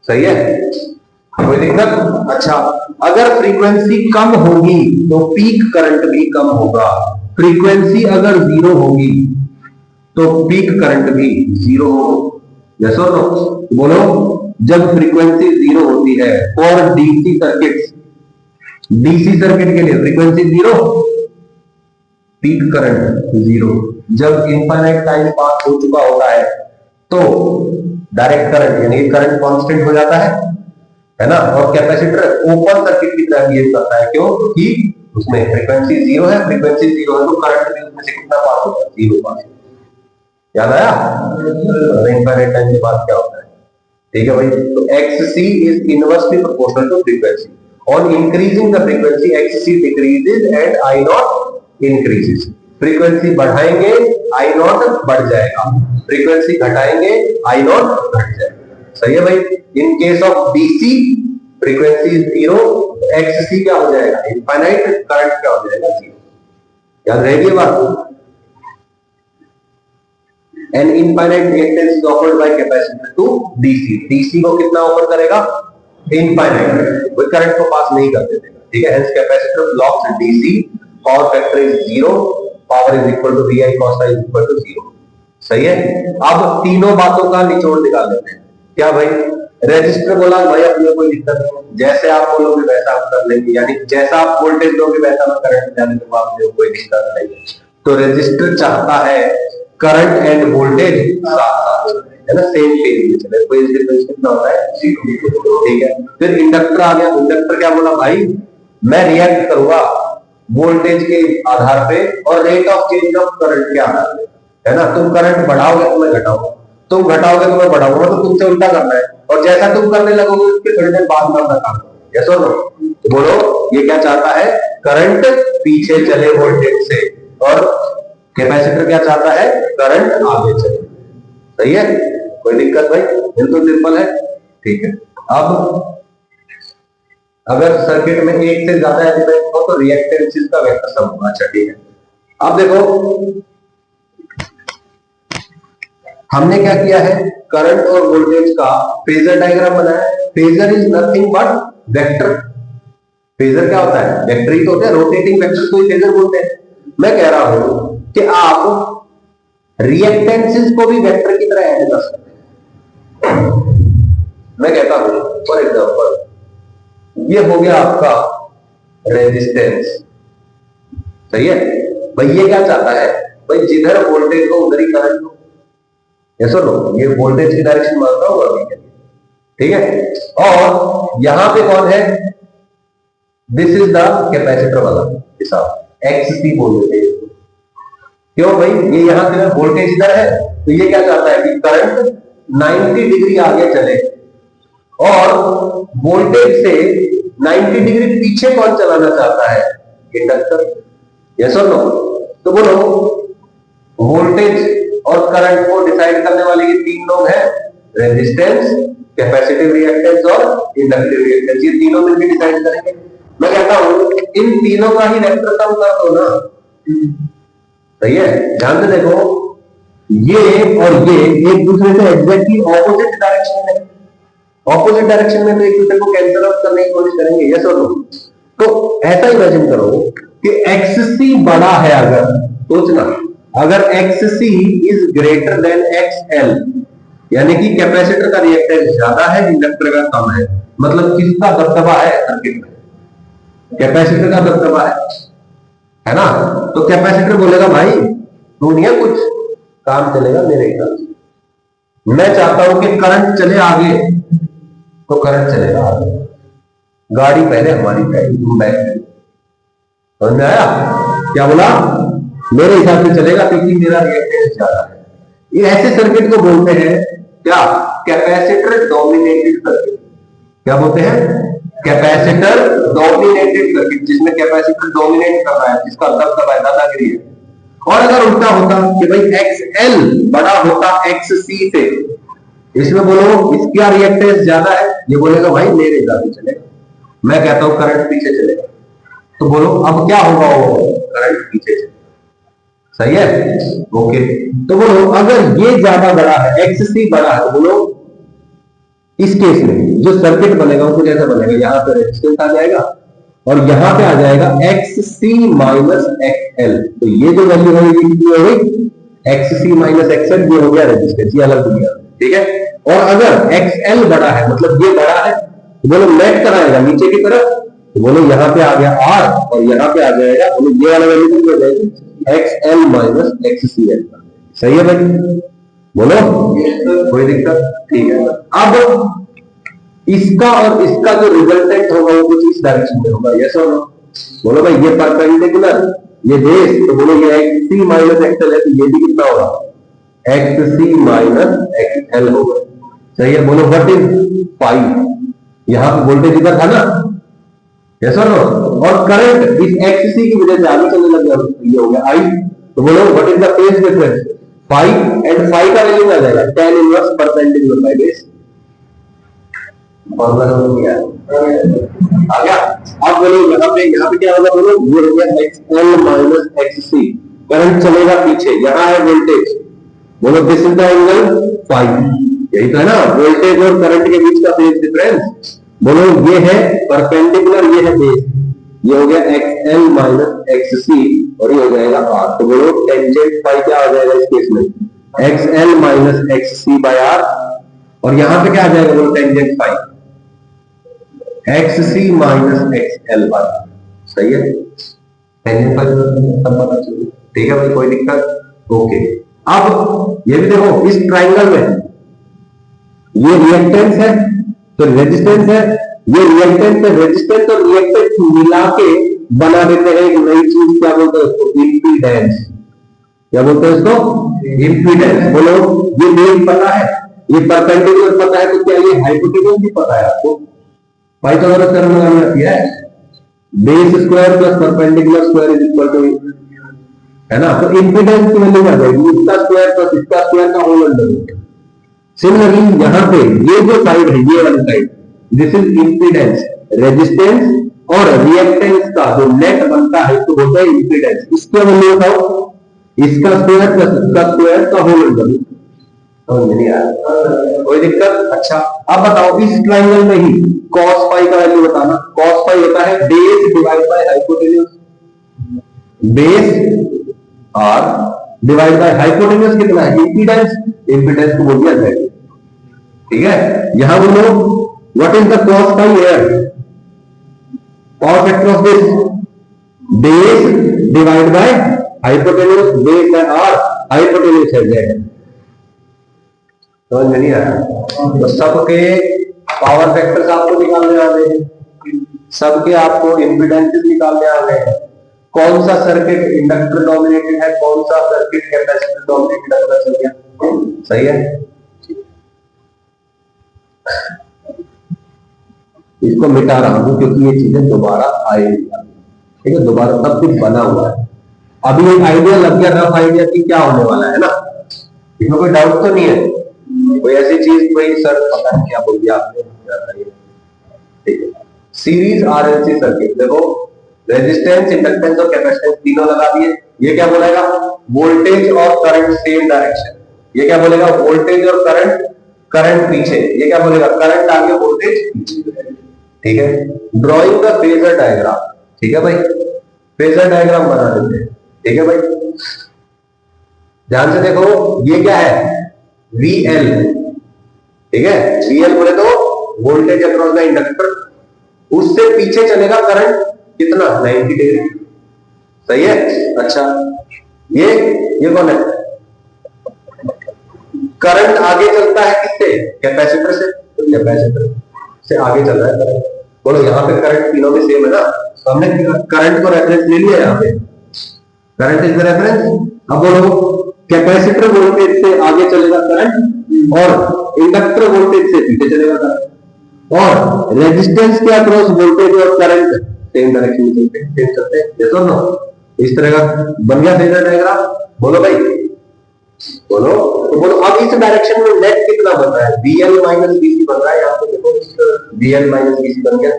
सही है। कोई दिक्कत? अच्छा, अगर फ्रीक्वेंसी कम होगी तो पीक करंट भी कम होगा, फ्रीक्वेंसी अगर 0 होगी तो पीक करंट भी 0 होगा, यस और नो? बोलो जब फ्रीक्वेंसी 0 होती है for DC circuit, DC circuit के लिए फ्रीक्वेंसी 0, पीक करंट 0। जब इनफाइनाइट टाइम पास हो चुका होता है तो डायरेक्ट करंट यानी करंट कांस्टेंट हो जाता है ना। और कैपेसिटर ओपन सर्किट की तरह बिहेव करता है, क्यों? क्योंकि उसमें फ्रीक्वेंसी 0 है, फ्रीक्वेंसी 0 है तो करंट भी उसमें से कितना पास होता है, 0 पास। याद आया इनफाइनाइट टाइम के बाद क्या होता है? ठीक है भाई, तो XC is inversely proportional to frequency. On increasing the frequency XC decreases and I naught increases. Frequency बढ़ाएंगे I नॉट बढ़ जाएगा, फ्रीक्वेंसी घटाएंगे I नॉट घट जाएगा, सही है भाई। इन case of DC frequency 0, XC क्या हो जाएगा, इनफाइनाइट, करंट क्या हो जाएगा, 0। याद रहेगी बात। An infinite reactance is offered by capacitor to DC। DC को कितना ऑफर करेगा, इनफाइनाइट, कोई करंट को पास नहीं कर देगा, ठीक है। Hence capacitor blocks DC, power factor is 0, power is equal to VI cos I is equal to 0, सही है। अब तीनों बातों का निचोड़ निकाल लेते हैं। क्या भाई, रेजिस्टर बोला भाई अपने कोई दिक्कत नहीं, जैसे आप बोलोगे वैसा आप कर लेंगे, यानी जैसा आप वोल्टेज दोगे वैसा मैं करंट जाने दूंगा, आपको कोई दिक्कत नहीं। तो रेजिस्टर चाहता है करंट एंड वोल्टेज साथ है ना, सेम फेज में चले, कोई डिफरेंस कितना होता है, 0, ठीक है। फिर इंडक्टर आ गया, इंडक्टर क्या बोला भाई, मैं रिएक्ट करूंगा वोल्टेज के आधार पे और rate of change of current के आधार पे, है ना। तुम करंट बढ़ाओगे तो मैं घटाऊंगा, तुम घटाओगे तो मैं बढ़ाऊंगा, तो तुमसे उल्टा करना है। और जैसा तुम करने लगोगे उसके थोड़ी देर बाद में अपना काम करोगे, यस और नो? तो बोलो ये क्या चाहता है, करंट पीछे चले वोल्टेज से, और कैपेसिटर क्या चाहता है, करंट आगे चले, सही है। कोई दिक्कत भाई, बिल्कुल सिंपल है, ठीक है। अब अगर सर्किट में एक से ज्यादा एलिमेंट हो तो रिएक्टेंसेस का वेक्टर सम होगा। अच्छा ठीक है, अब देखो हमने क्या किया है, करंट और वोल्टेज का फेजर डायग्राम बनाया। Phasor is nothing but vector. Phasor क्या होता है, वेक्टर ही तो होता है, रोटेटिंग वेक्टर को ही फेजर बोलते हैं। मैं कह रहा हूं कि आप रिएक्टेंसेस को भी वेक्टर की तरह ऐड कर सकते हैं। मैं कहता हूं फॉर एग्जांपल ये हो गया आपका रेजिस्टेंस, सही है भाई। ये क्या चाहता है भाई, जिधर वोल्टेज हो उधर ही करंट हो। ये सुनो, ये वोल्टेज की डायरेक्शन मान रहा हूं अभी के लिए, ठीक है। और यहां पे कौन है, दिस इज द कैपेसिटर वाला हिसाब, XC बोल देते हैं। क्यों भाई, ये यहां से वोल्टेज इधर है, तो ये क्या चाहता है कि करंट 90 डिग्री आगे चले, और वोल्टेज से 90 डिग्री पीछे कौन चलाना चाहता है, इंडक्टर। यस और नो। तो बोलो, वोल्टेज और करंट को डिसाइड करने वाले ये तीन लोग हैं, रेजिस्टेंस, कैपेसिटिव रिएक्टेंस और इंडक्टिव रिएक्टेंस। ये तीनों मिलकर डिसाइड करेंगे। मैं कहता हूं इन तीनों का ही वेक्टर कम कर दो ना, सही है। ध्यान से देखो, ये और ये एक दूसरे से एग्जैक्टली ऑपोजिट डायरेक्शन में, ऑपोजिट डायरेक्शन में तो एक दूसरे को कैंसिल आउट करने की कोशिश करेंगे। यस और नो। तो ऐसा इमेजिन करो कि XC बड़ा है, अगर सोचना, अगर XC is greater than XL, यानी कि कैपेसिटर का रिएक्टेंस ज्यादा है, इंडक्टर का कम है, मतलब किसका दबदबा है सर्किट में, कैपेसिटर का दबदबा है ना। तो कैपेसिटर बोलेगा भाई तू नहीं है कुछ, काम चलेगा मेरे हिसाब से। मैं चाहता हूं कि करंट चले आगे, तो करंट चलेगा आगे, गाड़ी पहले हमारी जाएगी, तुम बैठ गए। समझ में आया क्या बोला, मेरे हिसाब से चलेगा क्योंकि मेरा रिएक्टेंस ज्यादा है। ये ऐसे सर्किट को बोलते हैं क्या, कैपेसिटर डोमिनेटेड सर्किट। क्या बोलते हैं, कैपेसिटर डोमिनेटेड सर्किट, जिसमें कैपेसिटर डोमिनेट कर रहा है, जिसका दबदबा है, दादागिरी है। और अगर उल्टा होता कि भाई XL बड़ा होता XC से, इसमें बोलो इसका रिएक्टेंस ज्यादा है, ये बोलेगा भाई मेरे हिसाब से चलेगा। मैं कहता हूं करंट पीछे चलेगा, तो बोलो अब क्या होगा, वो करंट पीछे चलेगा, सही है। ओके, तो बोलो अगर ये ज्यादा बड़ा है, XC बड़ा है, तो बोलो इस केस में जो सर्किट बनेगा वो कुछ ऐसा बनेगा, यहां पे रेजिस्टेंस आ जाएगा और यहां पे आ जाएगा XC माइनस XL। तो ये जो वैल्यू होगी कितनी हो गई, XC माइनस XL, ये हो गया रेजिस्टेंस, ये अलग दुनिया, ठीक है। और अगर XL बड़ा है, मतलब ये बड़ा है, तो बोलो नेट कराएगा नीचे की तरफ, तो बोलो यहां पे आ गया R और यहां पे आ जाएगा, बोलो ये वाला वैल्यू कितनी हो जाएगी, XL माइनस XCL। सही है भाई, बोलो कोई दिक्कत, ठीक है। अब इसका और इसका जो रिजल्टेंट होगा वो कुछ इस डायरेक्शन में होगा। यस और नो। बोलो भाई ये परपेंडिकुलर, ये बेस, तो बोलो ये XC माइनस XL है, तो ये भी कितना होगा, XC माइनस XL होगा। सही है, बोलो व्हाट इज फाई, यहां पे वोल्टेज इधर था ना, यस और नो, और करंट इस XC की वजह से आगे चलने लग गया, ये हो गया I। तो बोलो what is the phase difference, phi, and phi का वैल्यू क्या जाएगा, tan inverse perpendicular by base. Formula समझ गया आ गया। अब बोलो यहाँ पे क्या होगा, बोलो ये हो गया XL माइनस XC, करंट चलेगा पीछे, यहाँ है वोल्टेज, बोलो this is the angle phi, यही तो है ना वोल्टेज और करंट के बीच का फेज डिफरेंस। बोलो ये है परपेंडिकुलर, ये है बेस, ये हो गया XL माइनस XC और ये हो जाएगा R। तो बोलो टेंजेंट फाई क्या आ जाएगा इस केस में, XL minus XC by R, और यहां पे क्या आ जाएगा, बोलो tangent phi XC minus XL by R। सही है, टेंजेंट फाई सब पता चल गया, ठीक है भाई, कोई दिक्कत। ओके, अब ये भी देखो इस ट्राइंगल में ये रिएक्टेंस है तो रेजिस्टेंस है, ये रिएक्टेंस है, रेजिस्टेंस और रिएक्टेंस मिला के बना देते हैं एक नई चीज, क्या बोलते हैं उसको, इंपीडेंस। क्या बोलते हैं इसको, इंपीडेंस। बोलो ये बेस पता है, ये परपेंडिकुलर पता है, तो क्या ये हाइपोटेनस भी पता है आपको, पाइथागोरस थ्योरम लगानी आती है, base square plus perpendicular square is equal to, है ना। तो इंपीडेंस की वैल्यू क्या जाएगी, इसका स्क्वायर प्लस इसका स्क्वायर का होल अंडर रूट। सिमिलरली यहां पे ये जो साइड है, ये वाली side, this is impedance, resistance और रिएक्टेंस का जो नेट बनता है तो होता है इंपीडेंस। इसका वैल्यू बताओ, इसका स्क्वायर प्लस इसका स्क्वायर का होल अंडर रूट। समझ में नहीं आया, कोई दिक्कत? अच्छा अब बताओ इस ट्राइंगल में ही cos पाई का वैल्यू बताना। cos पाई होता है base divide by hypotenuse, base और डिवाइड बाय हाइपोटेन्यूज कितना है? इंपीडेंस, इंपीडेंस को बोल दिया Z, ठीक है। यहां बोलो what is the cos pi here? Power factor of this base divide by hypotenuse, base है R, हाइपोटेन्यूज है Z। समझ में नहीं आया? तो सबके पावर फैक्टर्स आपको निकालने आ गए, सबके आपको इम्पीडेंसेस निकालने आ गए। कौन सा सर्किट इंडक्टर डोमिनेटेड है, कौन सा सर्किट कैपेसिटर डोमिनेटेड है, पता चल गया। सही है, इसको मिटा रहा हूं क्योंकि ये चीजें दोबारा आएगी, ठीक है। दोबारा सब कुछ बना हुआ है, अभी एक आइडिया लग गया, रफ आइडिया की क्या होने वाला है ना, इसमें कोई डाउट तो नहीं है? कोई ऐसी चीज कोई सर पता नहीं क्या बोल दिया आपने, ठीक है। सीरीज आरएलसी सर्किट देखो, रेजिस्टेंस, इंडक्टेंस और कैपेसिटेंस तीनों लगा दिए। ये क्या बोलेगा? वोल्टेज और करंट सेम डायरेक्शन। ये क्या बोलेगा? वोल्टेज और करंट, करंट पीछे। ये क्या बोलेगा? करंट आगे, वोल्टेज पीछे, ठीक है। ड्रॉइंग का फेजर डायग्राम, ठीक है भाई, फेजर डायग्राम बना देते हैं, ठीक है भाई। ध्यान से देखो, ये क्या है? VL, ठीक है। VL बोले तो वोल्टेज अक्रॉस द इंडक्टर, उससे पीछे चलेगा करंट कितना? 90 डिग्री, सही है। अच्छा ये कौन है? करंट आगे चलता है किससे? कैपेसिटर से, तो कैपेसिटर से आगे चल रहा है करंट। बोलो यहाँ पे करंट तीनों में सेम है ना, तो हमने करंट को रेफरेंस ले लिया यहाँ पे, करंट इज द रेफरेंस। अब बोलो कैपेसिटर वोल्टेज से आगे चलेगा करंट और इंडक्टर वोल्टेज से पीछे चलेगा करंट, और रेजिस्टेंस के अक्रॉस वोल्टेज और करंट सेम डायरेक्शन में चलते हैं, सेम चलते हैं, ये तो ना इस तरह का बन गया फेजर डायग्राम। बोलो भाई, बोलो तो बोलो। अब इस डायरेक्शन में नेट कितना बन रहा है? VL माइनस BC बन रहा है, यहाँ पे देखो VL माइनस BC बन गया,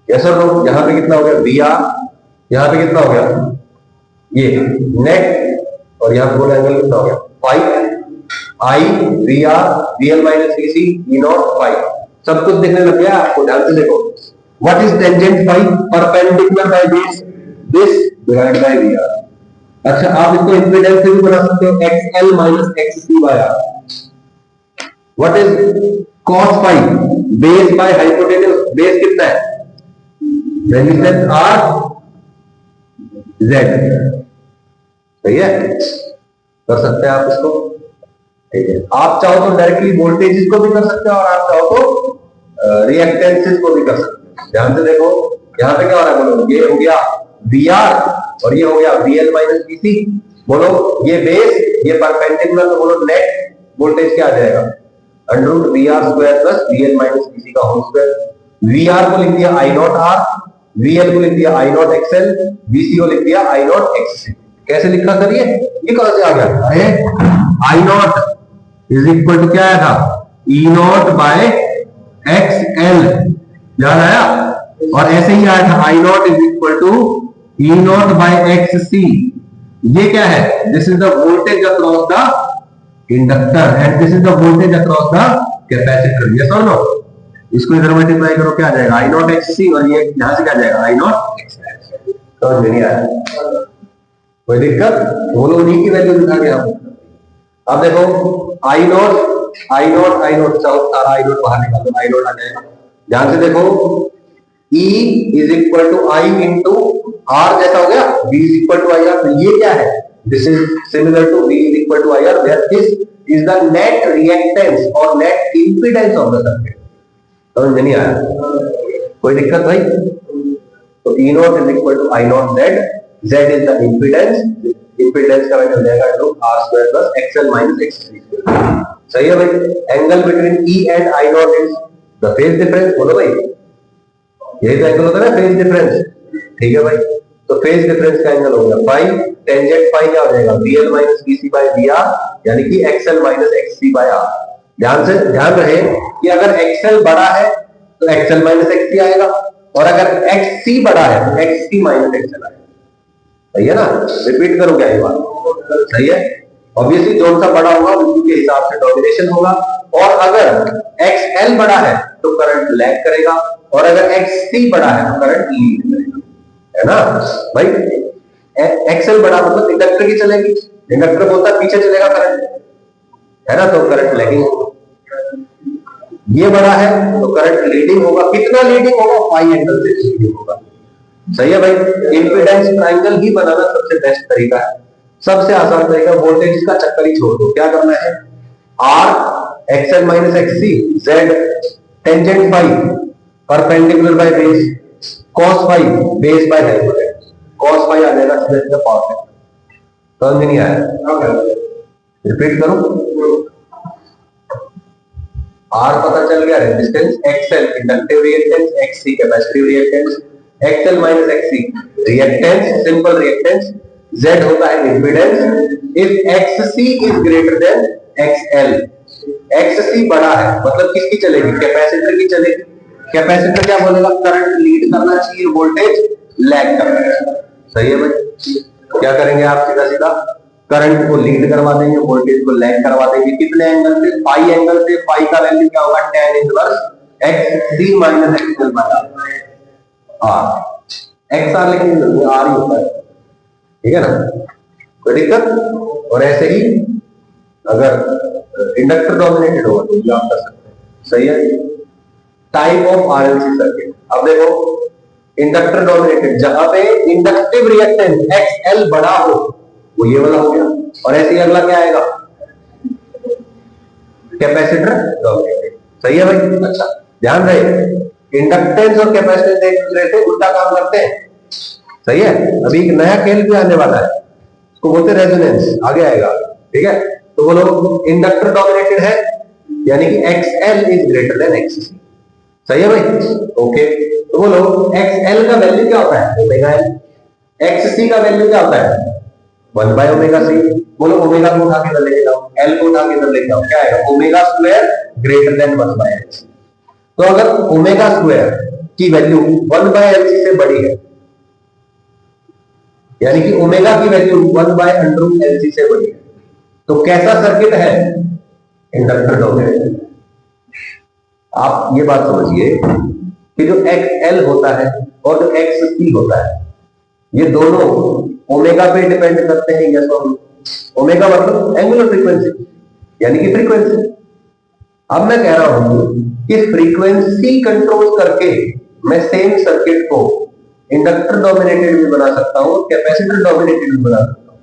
यस और नो? यहाँ पे कितना हो गया? VR, यहाँ पे कितना हो गया? ये नेट, और यहाँ पे बोलो एंगल कितना हो गया? Five, I VR VL minus BC E not five, सब कुछ देखने लग गया आपको। ध्यान से देखो, what is tangent five? Perpendicular by this divide by VR। अच्छा आप इसको इंपीडेंस से भी बना सकते हो, XL minus XC by R। What is cos phi? Base by hypotenuse, base कितना है? रेजिस्टेंस R Z, सही है, कर सकते हैं आप इसको, ठीक है। आप चाहो तो डायरेक्टली वोल्टेज को भी कर सकते हो और आप चाहो तो रिएक्टेंसेस को भी कर सकते हो। ध्यान से देखो, यहाँ पे क्या हो रहा है? बोलो ये हो गया VR और ये हो गया VL माइनस BC। बोलो ये बेस, ये परपेंडिकुलर, तो बोलो नेट वोल्टेज क्या आ जाएगा? Under VR square plus VL minus BC का होल स्क्वायर। VR को लिख दिया I नॉट R, VL को लिख दिया I नॉट XL, BC को लिख दिया I नॉट XC। कैसे लिखा सर? ये कहां से आ गया? अरे I not is equal to क्या आया था? E नॉट बाय XL, याद आया? और ऐसे ही आया था I not is equal to E naught by XC। ये क्या है? This is the voltage across the inductor and this is the voltage across the capacitor, yes और नो? इसको इधर मल्टीप्लाई करो, क्या आ जाएगा? I नॉट XC, और ये यहां से क्या जाएगा? I not XL। समझ में नहीं आया? कोई दिक्कत? दोनों उन्हीं की वैल्यू दिखा गया। अब देखो I नॉट सारा I नॉट बाहर निकालो, I नॉट आ जाएगा। ध्यान से देखो, E is equal to I into R जैसा हो गया, V is equal to IR। तो ये क्या है? This is similar to V is equal to IR, where this is the net reactance और net impedance of the circuit. समझ में नहीं आया? कोई दिक्कत भाई? तो E naught is equal to I naught Z is the impedance, impedance का वैल्यू हो जाएगा to R square plus XL minus XC square. सही है भाई? Angle between E and I not is the phase difference. बोलो भाई, यही तो एंगल होता है ना, फेज डिफरेंस, ठीक है भाई? तो फेज डिफरेंस का एंगल हो गया फाई, टेंजेंट फाई क्या हो जाएगा? VL minus BC by VR, यानी कि XL minus XC by R। ध्यान रहे कि अगर XL बड़ा है तो XL माइनस XC आएगा, और अगर XC बड़ा है तो XC माइनस XL आएगा। सही है ना? रिपीट करो क्या ये बात? सही है? ऑब्वियसली जो सा बड़ा होगा उसके हिसाब से डोमिनेशन होगा, और अगर XL बड़ा है तो करंट लैग करेगा, और अगर XC बड़ा है तो करंट लीड करेगा, है ना भाई। XL बड़ा मतलब इंडक्टर की चलेगी, इंडक्टर बोलता है पीछे चलेगा करंट, है ना, तो करंट लैगिंग होगा। ये बड़ा है तो करंट लीडिंग होगा, कितना लीडिंग होगा, पाई एंगल से लीडिंग होगा। सही है भाई। इंपीडेंस ट्रायंगल ही बनाना सबसे बेस्ट तरीका है, सबसे आसान तरीका। वोल्टेज का चक्कर ही छोड़ दो, क्या करना है, R XL minus XC Z tangent phi perpendicular by base cos phi base by hypotenuse, cos phi आ जाएगा सीधा पावर फैक्टर। समझ नहीं आया, रिपीट करो। R पता चल गया, resistance XL inductive reactance, XC capacitive reactance, XL minus XC reactance, simple reactance, Z होता है impedance. If XC is greater than XL, XC बड़ा है मतलब किसकी चलेगी, कैपेसिटर की चलेगी। कैपेसिटर क्या बोलेगा, करंट लीड करना चाहिए, वोल्टेज लैग करना चाहिए। सही है भाई। क्या करेंगे आप, सीधा सीधा करंट को लीड करवा देंगे, वोल्टेज को लैग करवा देंगे। कितने एंगल से, पाई एंगल से। पाई का वैल्यू क्या होगा, tan inverse XC minus XL बटा R। XR लेकिन R ही होता है, ठीक है ना, कोई दिक्कत। और ऐसे ही अगर इंडक्टर डोमिनेटेड होगा तो भी आप कर सकते हैं। सही है। टाइप ऑफ RLC सर्किट, अब देखो इंडक्टर डोमिनेटेड, जहां पे इंडक्टिव रिएक्टेंस XL बड़ा हो वो ये वाला हो गया, और ऐसे ही अगला क्या आएगा, कैपेसिटर डोमिनेटेड। सही है भाई। अच्छा ध्यान रहे, इंडक्टेंस और कैपेसिटेंस एक दूसरे से उल्टा काम करते हैं। सही है। अभी एक नया खेल भी आने वाला है, उसको बोलते हैं रेजोनेंस, आगे आएगा, ठीक है। तो बोलो इंडक्टर डोमिनेटेड है यानी कि XL is greater than XC। सही है भाई, ओके। तो बोलो XL का वैल्यू क्या होता है, ओमेगा L। XC का वैल्यू क्या होता है, 1 बाय ओमेगा C। बोलो ओमेगा को उठा के इधर लेके जाओ, L को उठा के इधर लेके जाओ, क्या आएगा, omega square greater than 1 by LC। तो अगर ओमेगा स्क्वायर की वैल्यू 1 बाय LC से बड़ी है, यानी कि ओमेगा की value 1 by under root LC से बड़ी है, तो कैसा सर्किट है, इंडक्टर डोमिनेटेड। आप ये बात समझिए कि जो XL होता है और जो XC होता है, ये दोनों ओमेगा पे डिपेंड करते हैं, यस और नो। ओमेगा मतलब एंगुलर फ्रीक्वेंसी, यानी कि फ्रीक्वेंसी। अब मैं कह रहा हूं कि फ्रीक्वेंसी कंट्रोल करके मैं सेम सर्किट को इंडक्टर डोमिनेटेड भी बना सकता हूं, कैपेसिटर डोमिनेटेड भी बना सकता हूं।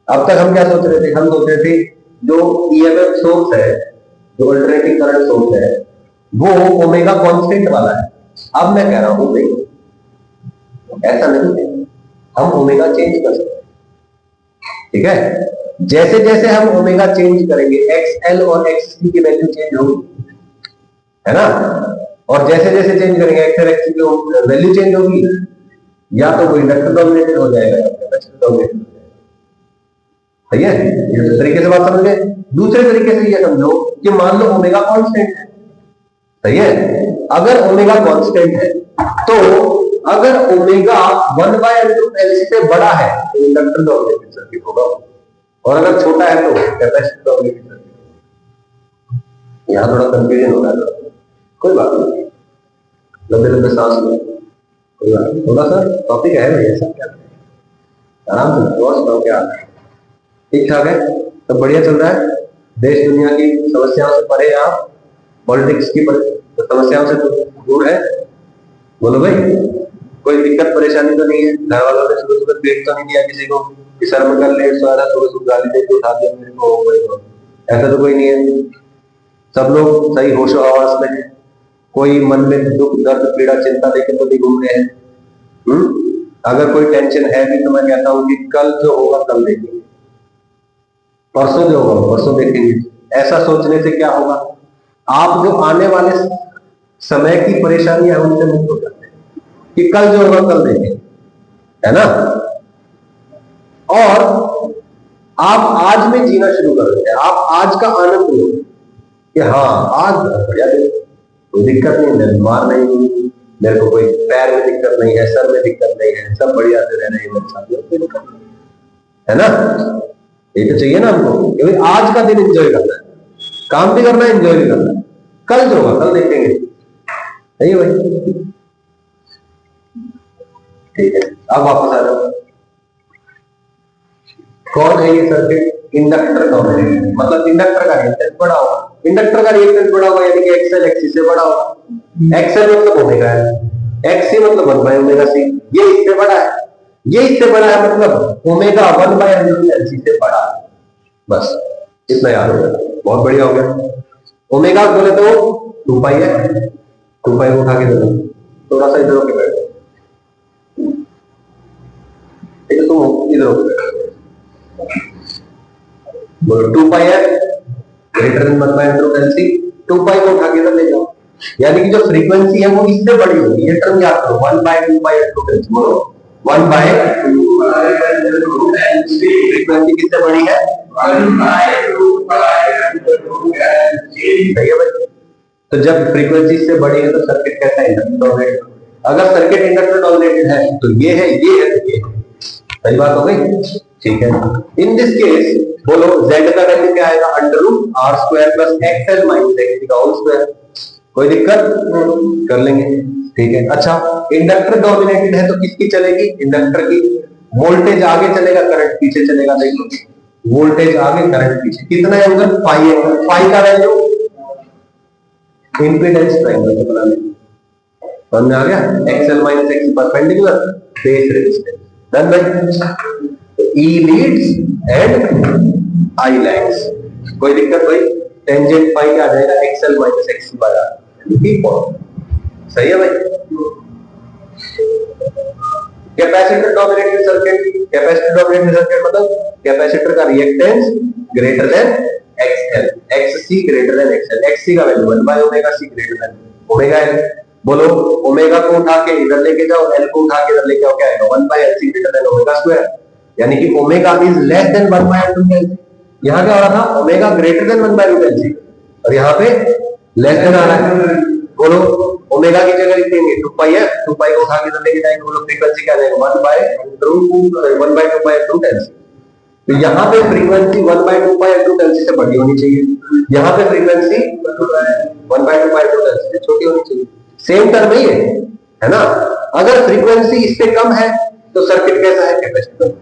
अब तक हम क्या सोच रहे थे, हम सोच रहे थे जो EMF सोर्स है, जो अल्टरनेटिंग करंट सोर्स है, वो ओमेगा कांस्टेंट वाला है। अब मैं कह रहा हूं नहीं, ऐसा नहीं है, हम ओमेगा चेंज कर सकते हैं, ठीक है। जैसे जैसे हम ओमेगा चेंज करेंगे, XL और XC की वैल्यू चेंज होगी, है ना, और जैसे जैसे चेंज करेंगे XL XC की वैल्यू चेंज होगी, या तो वो इंडक्टर डोमिनेटेड हो जाएगा या कैपेसिटर डोमिनेटेड हो जाएगा। सही है, ये तरीके से बात समझ गए। दूसरे तरीके से ये समझो कि मान लो ओमेगा कांस्टेंट है। सही है। अगर ओमेगा कांस्टेंट है तो अगर ओमेगा 1 बाय LC से बड़ा है तो इंडक्टर डोमिनेटेड सर्किट होगा, और अगर छोटा है तो कैपेसिटर डोमिनेटेड सर्किट। यहां थोड़ा कंफ्यूजन हो रहा है, कोई बात नहीं, लंबे लंबे सांस लो, कोई बात नहीं। थोड़ा सा टॉपिक है भाई, ऐसा क्या, आराम से दोस्त, क्या ठीक ठाक है, सब बढ़िया चल रहा है। देश दुनिया की समस्याओं से परे, आप पॉलिटिक्स की समस्याओं से दूर है। बोलो भाई, कोई दिक्कत परेशानी तो नहीं है, घर वालों ने सुबह सुबह पेट तो नहीं दिया किसी को कि सर में कल लेट सो रहा, सुबह सुबह गाली देके उठा दिया मेरे को, ऐसा तो कोई नहीं है। सब लोग सही होशो हवास में है, कोई मन में दुख दर्द पीड़ा चिंता लेके तो नहीं घूम रहे हैं। अगर कोई टेंशन है भी तो मैं कहता हूं कि कल जो होगा कल देखेंगे, परसों जो होगा परसों देखेंगे। ऐसा सोचने से क्या होगा, आप जो आने वाले समय की परेशानियां उनसे मुक्त हो जाते हैं कि कल जो होगा कल देखेंगे, है ना। और आप आज में जीना शुरू कर देते हैं, आप आज का आनंद लो कि हाँ आज बढ़िया दिन, कोई दिक्कत नहीं, मैं बीमार नहीं हूं, मेरे को कोई पैर में दिक्कत नहीं है, सर में दिक्कत नहीं है, सब बढ़िया से रह रहे हैं मेरे साथ, है ना। ये तो चाहिए ना हमको, क्योंकि आज का दिन एंजॉय करना है, काम भी करना है, एंजॉय भी करना है। कल जो होगा कल देखेंगे, सही है भाई। ठीक है, अब वापस आ जाओ। कौन है ये सर्किट? इंडक्टर डोमिनेटेड, मतलब इंडक्टर का रिएक्टेंस बड़ा होगा, इंडक्टर का रिएक्टेंस बड़ा होगा यानी कि एक्सएल एक्सी से बड़ा होगा। एक्सएल मतलब ओमेगा है, एक्सी मतलब 1 बाय ओमेगा सी, ये इससे बड़ा है, ये इससे बड़ा है, मतलब ओमेगा 1 बाय एलसी से बड़ा है। बस इतना याद हो गया, बहुत बढ़िया हो गया। ओमेगा बोले तो 2 पाई है, 2 पाई को उठा के दे दो, थोड़ा सा इधर होके बैठो, ठीक है, तुम इधर होके बैठो, बोलो 2 पाई है greater than 1 by root LC, 2 pi को उठा के इधर ले जाओ, यानी कि जो फ्रीक्वेंसी है वो इससे बड़ी होगी, ये टर्म याद करो, 1 बाय 2 पाई रूट एलसी, बोलो 1 by 2 pi root LC, frequency किससे बड़ी है? 1 बाय 2 पाई रूट एलसी, सही है भाई। तो जब फ्रीक्वेंसी से बड़ी है तो सर्किट कैसा है? Inductor dominated. अगर सर्किट इंडक्टर डोमिनेटेड है तो ये है, ये है, ये है, सही बात हो गई, ठीक है। इन दिस केस बोलो z का वैल्यू क्या आएगा? Under root R square plus XL minus X का होल स्क्वायर, कोई दिक्कत? कर लेंगे, ठीक है। अच्छा, इंडक्टर डोमिनेटेड है तो किसकी चलेगी? इंडक्टर की। वोल्टेज आगे चलेगा, करंट पीछे चलेगा, देखो वोल्टेज आगे करंट पीछे, कितना एंगल? फाई एंगल, फाई का वैल्यू इंपीडेंस ट्रायंगल को बना लेंगे, समझ में आ गया? XL minus X perpendicular base resistance, done भाई। E leads and I lags, कोई दिक्कत भाई? टेंजेंट फाई क्या आ जाएगा? XL minus X by R, ठीक है, सही है भाई। Capacitor dominated circuit, capacitor dominated circuit मतलब कैपेसिटर का reactance greater than XL, XC greater than XL, XC का value 1 by omega C greater than omega L. बोलो ओमेगा को उठा के इधर लेके जाओ, एल को उठा के इधर लेके आओ, क्या आएगा? 1 by LC greater than omega square, यानी कि omega is less than 1 by root LC. यहां क्या हो रहा था? Omega greater than 1 by root LC, और यहां पे लेस देन आ रहा है। बोलो ओमेगा की जगह लिखेंगे 2 पाई है, 2 पाई को उठा के इधर लेके जाएंगे, बोलो फ्रीक्वेंसी क्या आ जाएगा? 1 by root 1 by 2 pi root LC. तो यहाँ पे frequency 1 by 2 pi root LC से बड़ी होनी चाहिए, यहाँ पे frequency 1 by 2 pi root LC से छोटी होनी चाहिए, सेम टर्म ही है ना। अगर फ्रीक्वेंसी इससे कम है तो सर्किट कैसा है? कैपेसिटर।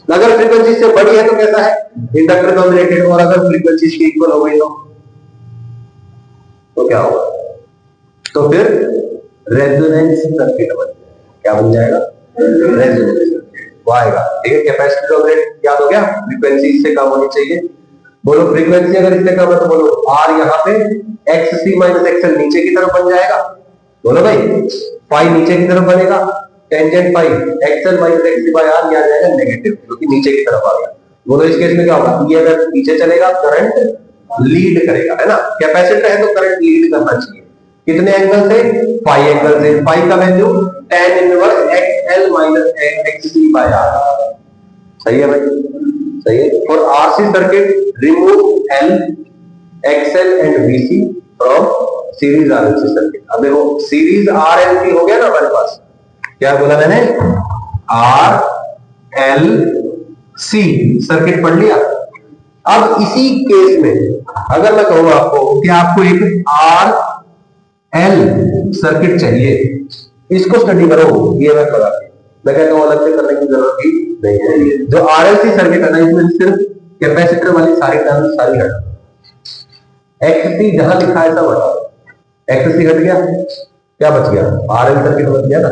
अगर फ्रीक्वेंसी इससे बड़ी है तो कैसा है? Inductor dominated. और अगर फ्रीक्वेंसी इसकी इक्वल हो गई तो क्या होगा? तो फिर रेजोनेंस सर्किट बन जाएगा, क्या बन जाएगा? रेजोनेंस सर्किट वो आएगा, ठीक है। कैपेसिटर डोमिनेटेड याद हो गया, फ्रीक्वेंसी इससे कम होनी चाहिए। बोलो फ्रीक्वेंसी अगर इससे कम है तो बोलो आर यहाँ पे एक्ससी माइनस एक्सएल नीचे की तरफ बन जाएगा, बोलो भाई फाई नीचे की तरफ बनेगा, tangent phi XL minus XC by R ये आ जाएगा नेगेटिव, क्योंकि नीचे की तरफ आ गया। बोलो इस केस में क्या होगा? ये अगर नीचे चलेगा करंट लीड करेगा, है ना। कैपेसिटर है तो करंट लीड करना चाहिए, कितने एंगल से? फाई एंगल से। फाई का value tan inverse XL minus XC by R, सही है भाई, सही है। For RC circuit remove L XL and VC from series RLC circuit. अब देखो सीरीज आरएलसी हो गया ना हमारे पास, क्या बोला मैंने? आर एल सी सर्किट पढ़ लिया। अब इसी केस में अगर मैं कहूं आपको कि आपको एक आर एल सर्किट चाहिए, इसको स्टडी करो, ये मैं लगा के मैं कहता हूं अलग से करने की जरूरत ही नहीं है। जो आरएलसी सर्किट है ना, इसमें सिर्फ कैपेसिटर वाली सारी टर्म सारी हटा, एक्ससी जहां लिखा है सब हटा, एक्ससी हट गया, क्या बच गया? आरएल सर्किट बच गया ना।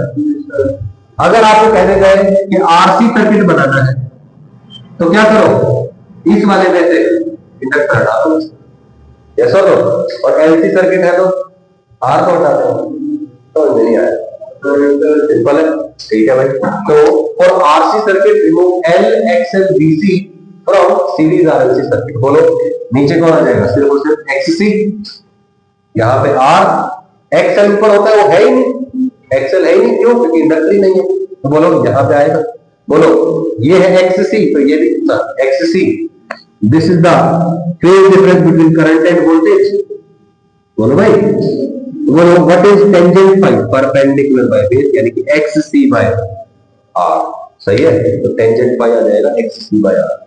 अगर आपको कहने गए कि आरसी सर्किट बनाना है तो क्या करो? इस वाले में से इंडक्टर हटा दो, यस और नो, और एलसी सर्किट है तो आर को हटा दो, तो नहीं आया, सिंपल है, ठीक है भाई। तो for RC circuit remove L XL VC from series RLC circuit. बोलो नीचे कौन आ जाएगा? सिर्फ और सिर्फ एक्ससी, यहाँ पे आर एक्सएल ऊपर होता है वो है ही नहीं, एक्सएल है ही नहीं, क्यों? क्योंकि इंडक्टर ही नहीं है, तो बोलो यहाँ पे आएगा। बोलो ये है एक्ससी, तो ये भी XC, this is the phase difference between current and voltage. बोलो भाई, बोलो what is tangent phi? Perpendicular by base, यानी कि एक्ससी बाय आर, सही है। तो टेंजेंट फाई आ जाएगा एक्ससी बाय आर,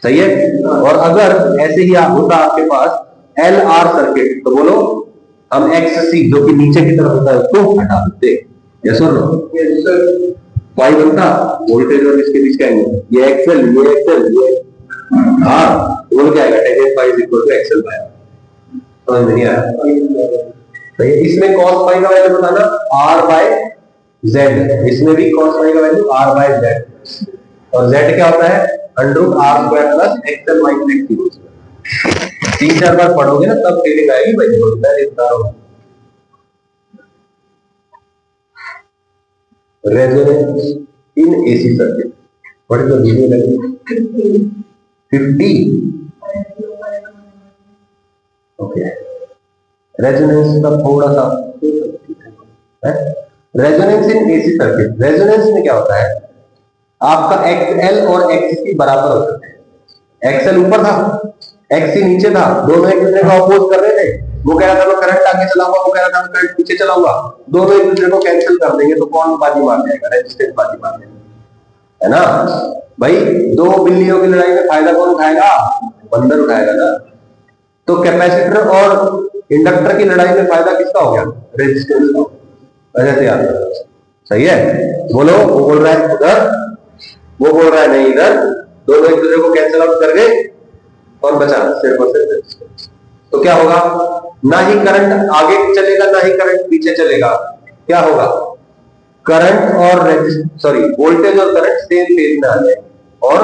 सही है। और अगर ऐसे ही होता आपके पास एल आर सर्किट, तो बोलो हम एक्स सी जो कि नीचे की तरफ होता है उसको हटा देते। यस और नो? फाई बनता वोल्टेज और इसके बीच का एंगल, ये एक्सएल, ये एक्सएल, ये आर, बोल क्या आएगा, tan phi is equal to XL by R. समझ में नहीं आया? तो ये इसमें cos फाई का वैल्यू बताना r बाय z, इसमें भी cos फाई का वैल्यू r बाय z, और z क्या होता है under r square plus XL minus X की। तीन चार बार पढ़ोगे ना तब फीलिंग आएगी भाई, बोलता है लिखता हूं। Resonance in AC circuit, what is the video length? 50। Okay, resonance का थोड़ा सा है। Resonance in AC circuit, resonance में क्या होता है आपका एक्सएल और एक्ससी बराबर होते हैं। एक्सएल ऊपर था, एक्ससी नीचे था, दोनों एक दूसरे को अपोज कर रहे थे। वो कह रहा था मैं करंट आगे चलाऊंगा, वो कह रहा था मैं करंट पीछे चलाऊंगा, दोनों एक दूसरे को कैंसिल कर देंगे तो कौन बाजी मार जाएगा? रेजिस्टेंस बाजी मार देगा, है ना भाई। दो बिल्लियों की लड़ाई में फायदा कौन उठाएगा? बंदर उठाएगा ना। तो कैपेसिटर और इंडक्टर की लड़ाई में फायदा किसका हो गया? रेजिस्टेंस का। वजह से याद रखो, सही है। बोलो, वो बोल रहा है उधर, वो बोल रहा है नहीं इधर, दोनों एक दूसरे को कैंसिल आउट कर गए, कौन बचा? सिर्फ और सिर्फ रेजिस्टेंस। तो क्या होगा, ना ही करंट आगे चलेगा ना ही करंट पीछे चलेगा। क्या होगा? करंट और वोल्टेज और करंट सेम फेज में आ जाए, और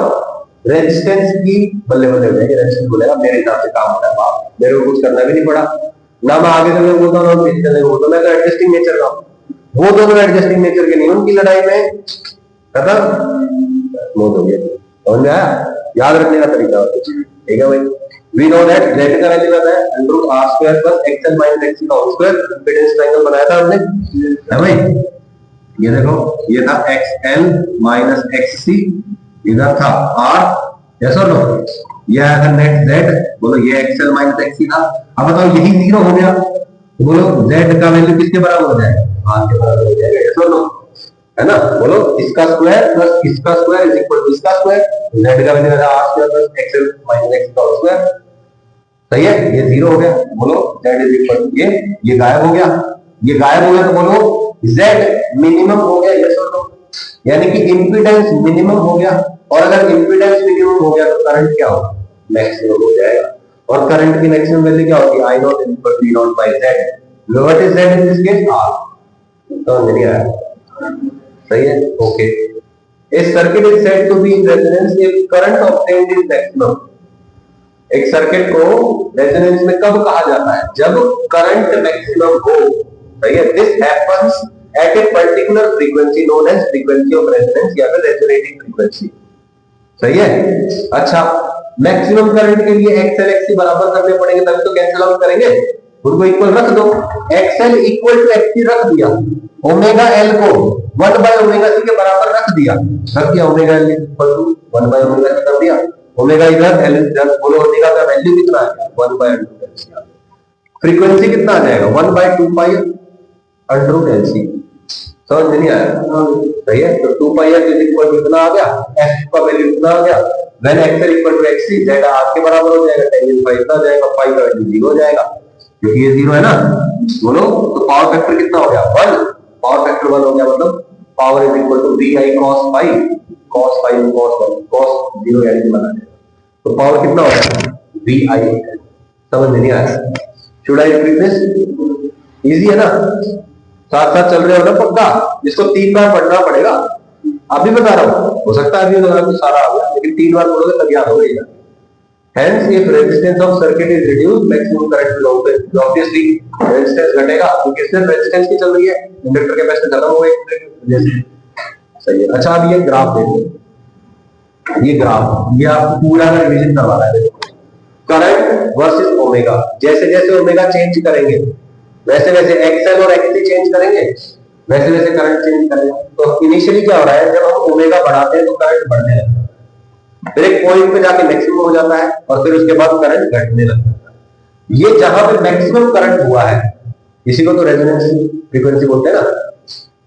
रेजिस्टेंस की बल्ले बल्ले हो जाएगी। रेजिस्टेंस बोलेगा मेरे हिसाब से काम होता है बाप, मेरे को कुछ करना भी नहीं पड़ा, ना मैं आगे चलने बोलता हूँ ना पीछे चलने बोलता हूँ, मैं तो एडजस्टिंग नेचर का हूँ। वो दोनों एडजस्टिंग नेचर के नहीं, उनकी लड़ाई में खत्म, मौत हो गया। समझ में आया? याद रखने का तरीका, ठीक है भाई। We know that Z का वैल्यू आता है under root r square plus xl minus xc का होल स्क्वायर। इम्पीडेंस ट्रायंगल बनाया था हमने, है भाई। ये देखो, ये था xl माइनस xc, इधर था r, यस और नो? ये आया था नेट Z, बोलो ये xl माइनस xc था। अब बताओ यही जीरो हो गया, तो बोलो Z का वैल्यू किसके बराबर हो जाएगा? r के बराबर हो जाएगा, यस और नो? है ना? बोलो इसका स्क्वायर प्लस इसका स्क्वायर इज इक्वल टू इसका स्क्वायर। Z का वैल्यू है r square plus xl minus x का होल स्क्वायर। सही है, ये जीरो हो गया। बोलो Z इज इक्वल टू ये गायब हो गया, ये गायब हो गया, तो बोलो Z मिनिमम हो गया, यस और नो? यानी कि इंपीडेंस मिनिमम हो गया, और अगर इंपीडेंस मिनिमम हो गया तो करंट क्या होगा? मैक्सिमम हो जाएगा। और करंट की मैक्सिमम वैल्यू क्या होगी? I not is equal to V nought by Z। What is Z in this case? R। तो नहीं आया, सही है, okay. A circuit is said to be in resonance if current obtained is maximum। एक सर्किट को रेजोनेंस में कब कहा जाता है? जब करंट मैक्सिमम हो, सही है। This happens at a particular frequency known as frequency of resonance या फिर रेजोनेटिंग फ्रीक्वेंसी, सही है। अच्छा, मैक्सिमम करंट के लिए एक्सएल एक्ससी बराबर करने पड़ेंगे, तभी तो कैंसिल आउट करेंगे। उनको इक्वल रख दो, एक्सएल इक्वल टू एक्ससी रख दिया, ओमेगा एल को 1 बाय ओमेगा सी के बराबर रख दिया, omega L equal to 1 by omega C कर दिया। ओमेगा इधर, एल इधर, बोलो ओमेगा का वैल्यू कितना आ गया? 1 by root L C. Frequency कितना आ जाएगा? 1 by 2 pi under root L C. समझ में नहीं आया? सही है। तो 2 pi L is equal to कितना आ गया? एफ का वैल्यू कितना आ गया? When X is equal to XC, Z R के बराबर हो जाएगा, tan फाई इतना आ जाएगा, फाई का वैल्यू 0 हो जाएगा, क्योंकि ये 0 है ना। बोलो, तो पावर फैक्टर कितना हो गया? 1। पावर फैक्टर 1 हो गया, मतलब power is equal to vi cos phi, cos phi cos 1, cos 0 यानी कि बना। तो पावर कितना हो गया? vi। समझ में नहीं आया? Should I repeat this? Easy है ना? साथ साथ चल रहे हो ना पक्का? इसको 3 बार पढ़ना पड़ेगा, अभी बता रहा हूं। हो सकता है अभी बता तो सारा आ गया, लेकिन 3 बार पढ़ोगे तब याद हो जाएगा। Hence, if resistance of circuit is reduced, maximum current will obtain। Obviously, resistance घटेगा, क्योंकि इसमें resistance की चल रही है, इंडक्टर कैपेसिटर खत्म हो गई। सही है। अच्छा, अब ये ग्राफ देखो, ये ग्राफ, ये आप पूरा का रिवीजन करवा रहा है। करंट वर्सेस ओमेगा, जैसे जैसे ओमेगा चेंज करेंगे वैसे वैसे एक्सएल और एक्ससी चेंज करेंगे, वैसे वैसे करंट चेंज करेगा। तो इनिशियली क्या हो रहा है, जब हम ओमेगा बढ़ाते हैं तो करंट बढ़ने लगता है, फिर एक पॉइंट पे जाके मैक्सिमम हो जाता है, और फिर उसके बाद करंट घटने लगता है। ये जहां पे मैक्सिमम करंट हुआ है, इसी को तो रेजोनेंस फ्रीक्वेंसी बोलते हैं ना।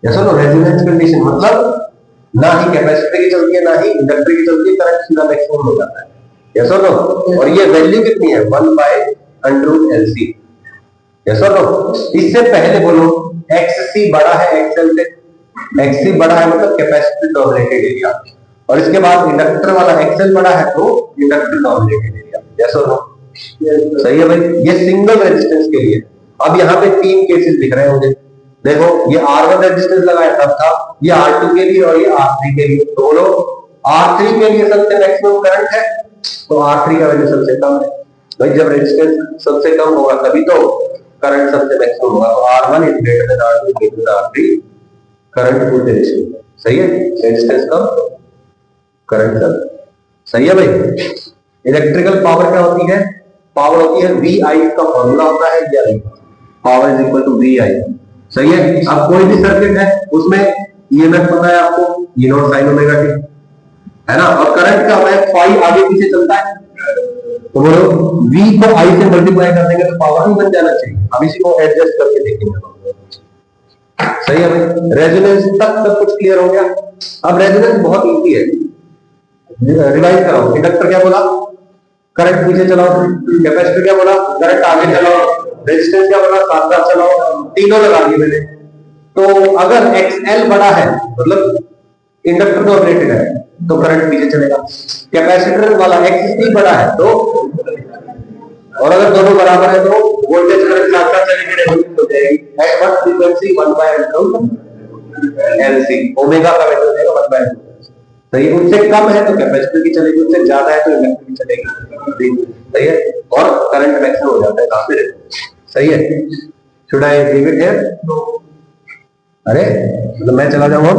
जैसा नो रेजोनेंस कंडीशन मतलब ना ही कैपेसिटर की चलती है ना ही इंडक्टर की चलती है, करंट सीधा मैक्सिमम हो जाता है। यस और नो? और ये वैल्यू कितनी है 1/√LC। यस और नो? इससे पहले बोलो XC बड़ा है XL से, XC बड़ा है मतलब कैपेसिटर डोमिनेटेड एरिया, और इसके बाद इंडक्टर वाला XL बड़ा है तो इंडक्टर डोमिनेटेड एरिया। यस और नो? सही है भाई, ये सिंगल रेजिस्टेंस के लिए। अब यहाँ पे 3 केसेस दिख रहे हैं मुझे, देखो ये R1 रेजिस्टेंस लगाया तब था, ये R2 के लिए और ये R3 के लिए। तो बोलो R3 के लिए सबसे मैक्सिमम करंट है तो R3 का वैल्यू सबसे कम है। भाई जब रेजिस्टेंस सबसे कम होगा तभी तो करंट सबसे मैक्सिमम होगा। तो R1 is greater than R2 greater than R3, current full resistance. सही है, रेजिस्टेंस कम करंट कम। सही है भाई। इलेक्ट्रिकल पावर क्या होती है? पावर होती है VI का फॉर्मूला होता है या power is equal to VI। सही है। अब कोई भी सर्किट है उसमें ईएमएफ पता है आपको, E naught sine omega T, है ना? और करंट क्या होता है? फाई आगे पीछे चलता है, तो बोलो V को I से मल्टीप्लाई कर देंगे तो पावर ही बन जाना चाहिए। अब इसी को एडजस्ट करके देखेंगे। सही है भाई, रेजोनेंस तक सब कुछ क्लियर हो गया। अब रेजोनेंस बहुत इजी है, रिवाइज कराओ। इंडक्टर क्या बोला? करंट पीछे चलाओ। कैपेसिटर क्या बोला? करंट आगे चलाओ। रेजिस्टेंस क्या बोला? साथ साथ चलाओ। तीनों लगा दिए मैंने। तो अगर XL बड़ा है मतलब इंडक्टर डोमिनेटेड है तो करंट पीछे चलेगा। कैपेसिटर वाला XC बड़ा है तो, और अगर दोनों बराबर है तो वोल्टेज करंट साथ साथ चलेंगे, रेजोनेंस हो जाएगी। At what frequency? 1/√LC। Omega का वैल्यू हो जाएगा 1/√LC। तो ये उससे कम है तो कैपेसिटर की चलेगी, उससे ज्यादा है तो इंडक्टर की चलेगी। सही है, और करंट मैक्सिमम हो जाता है काफी। सही है। Should I leave it here? अरे मतलब मैं चला जाऊंगा।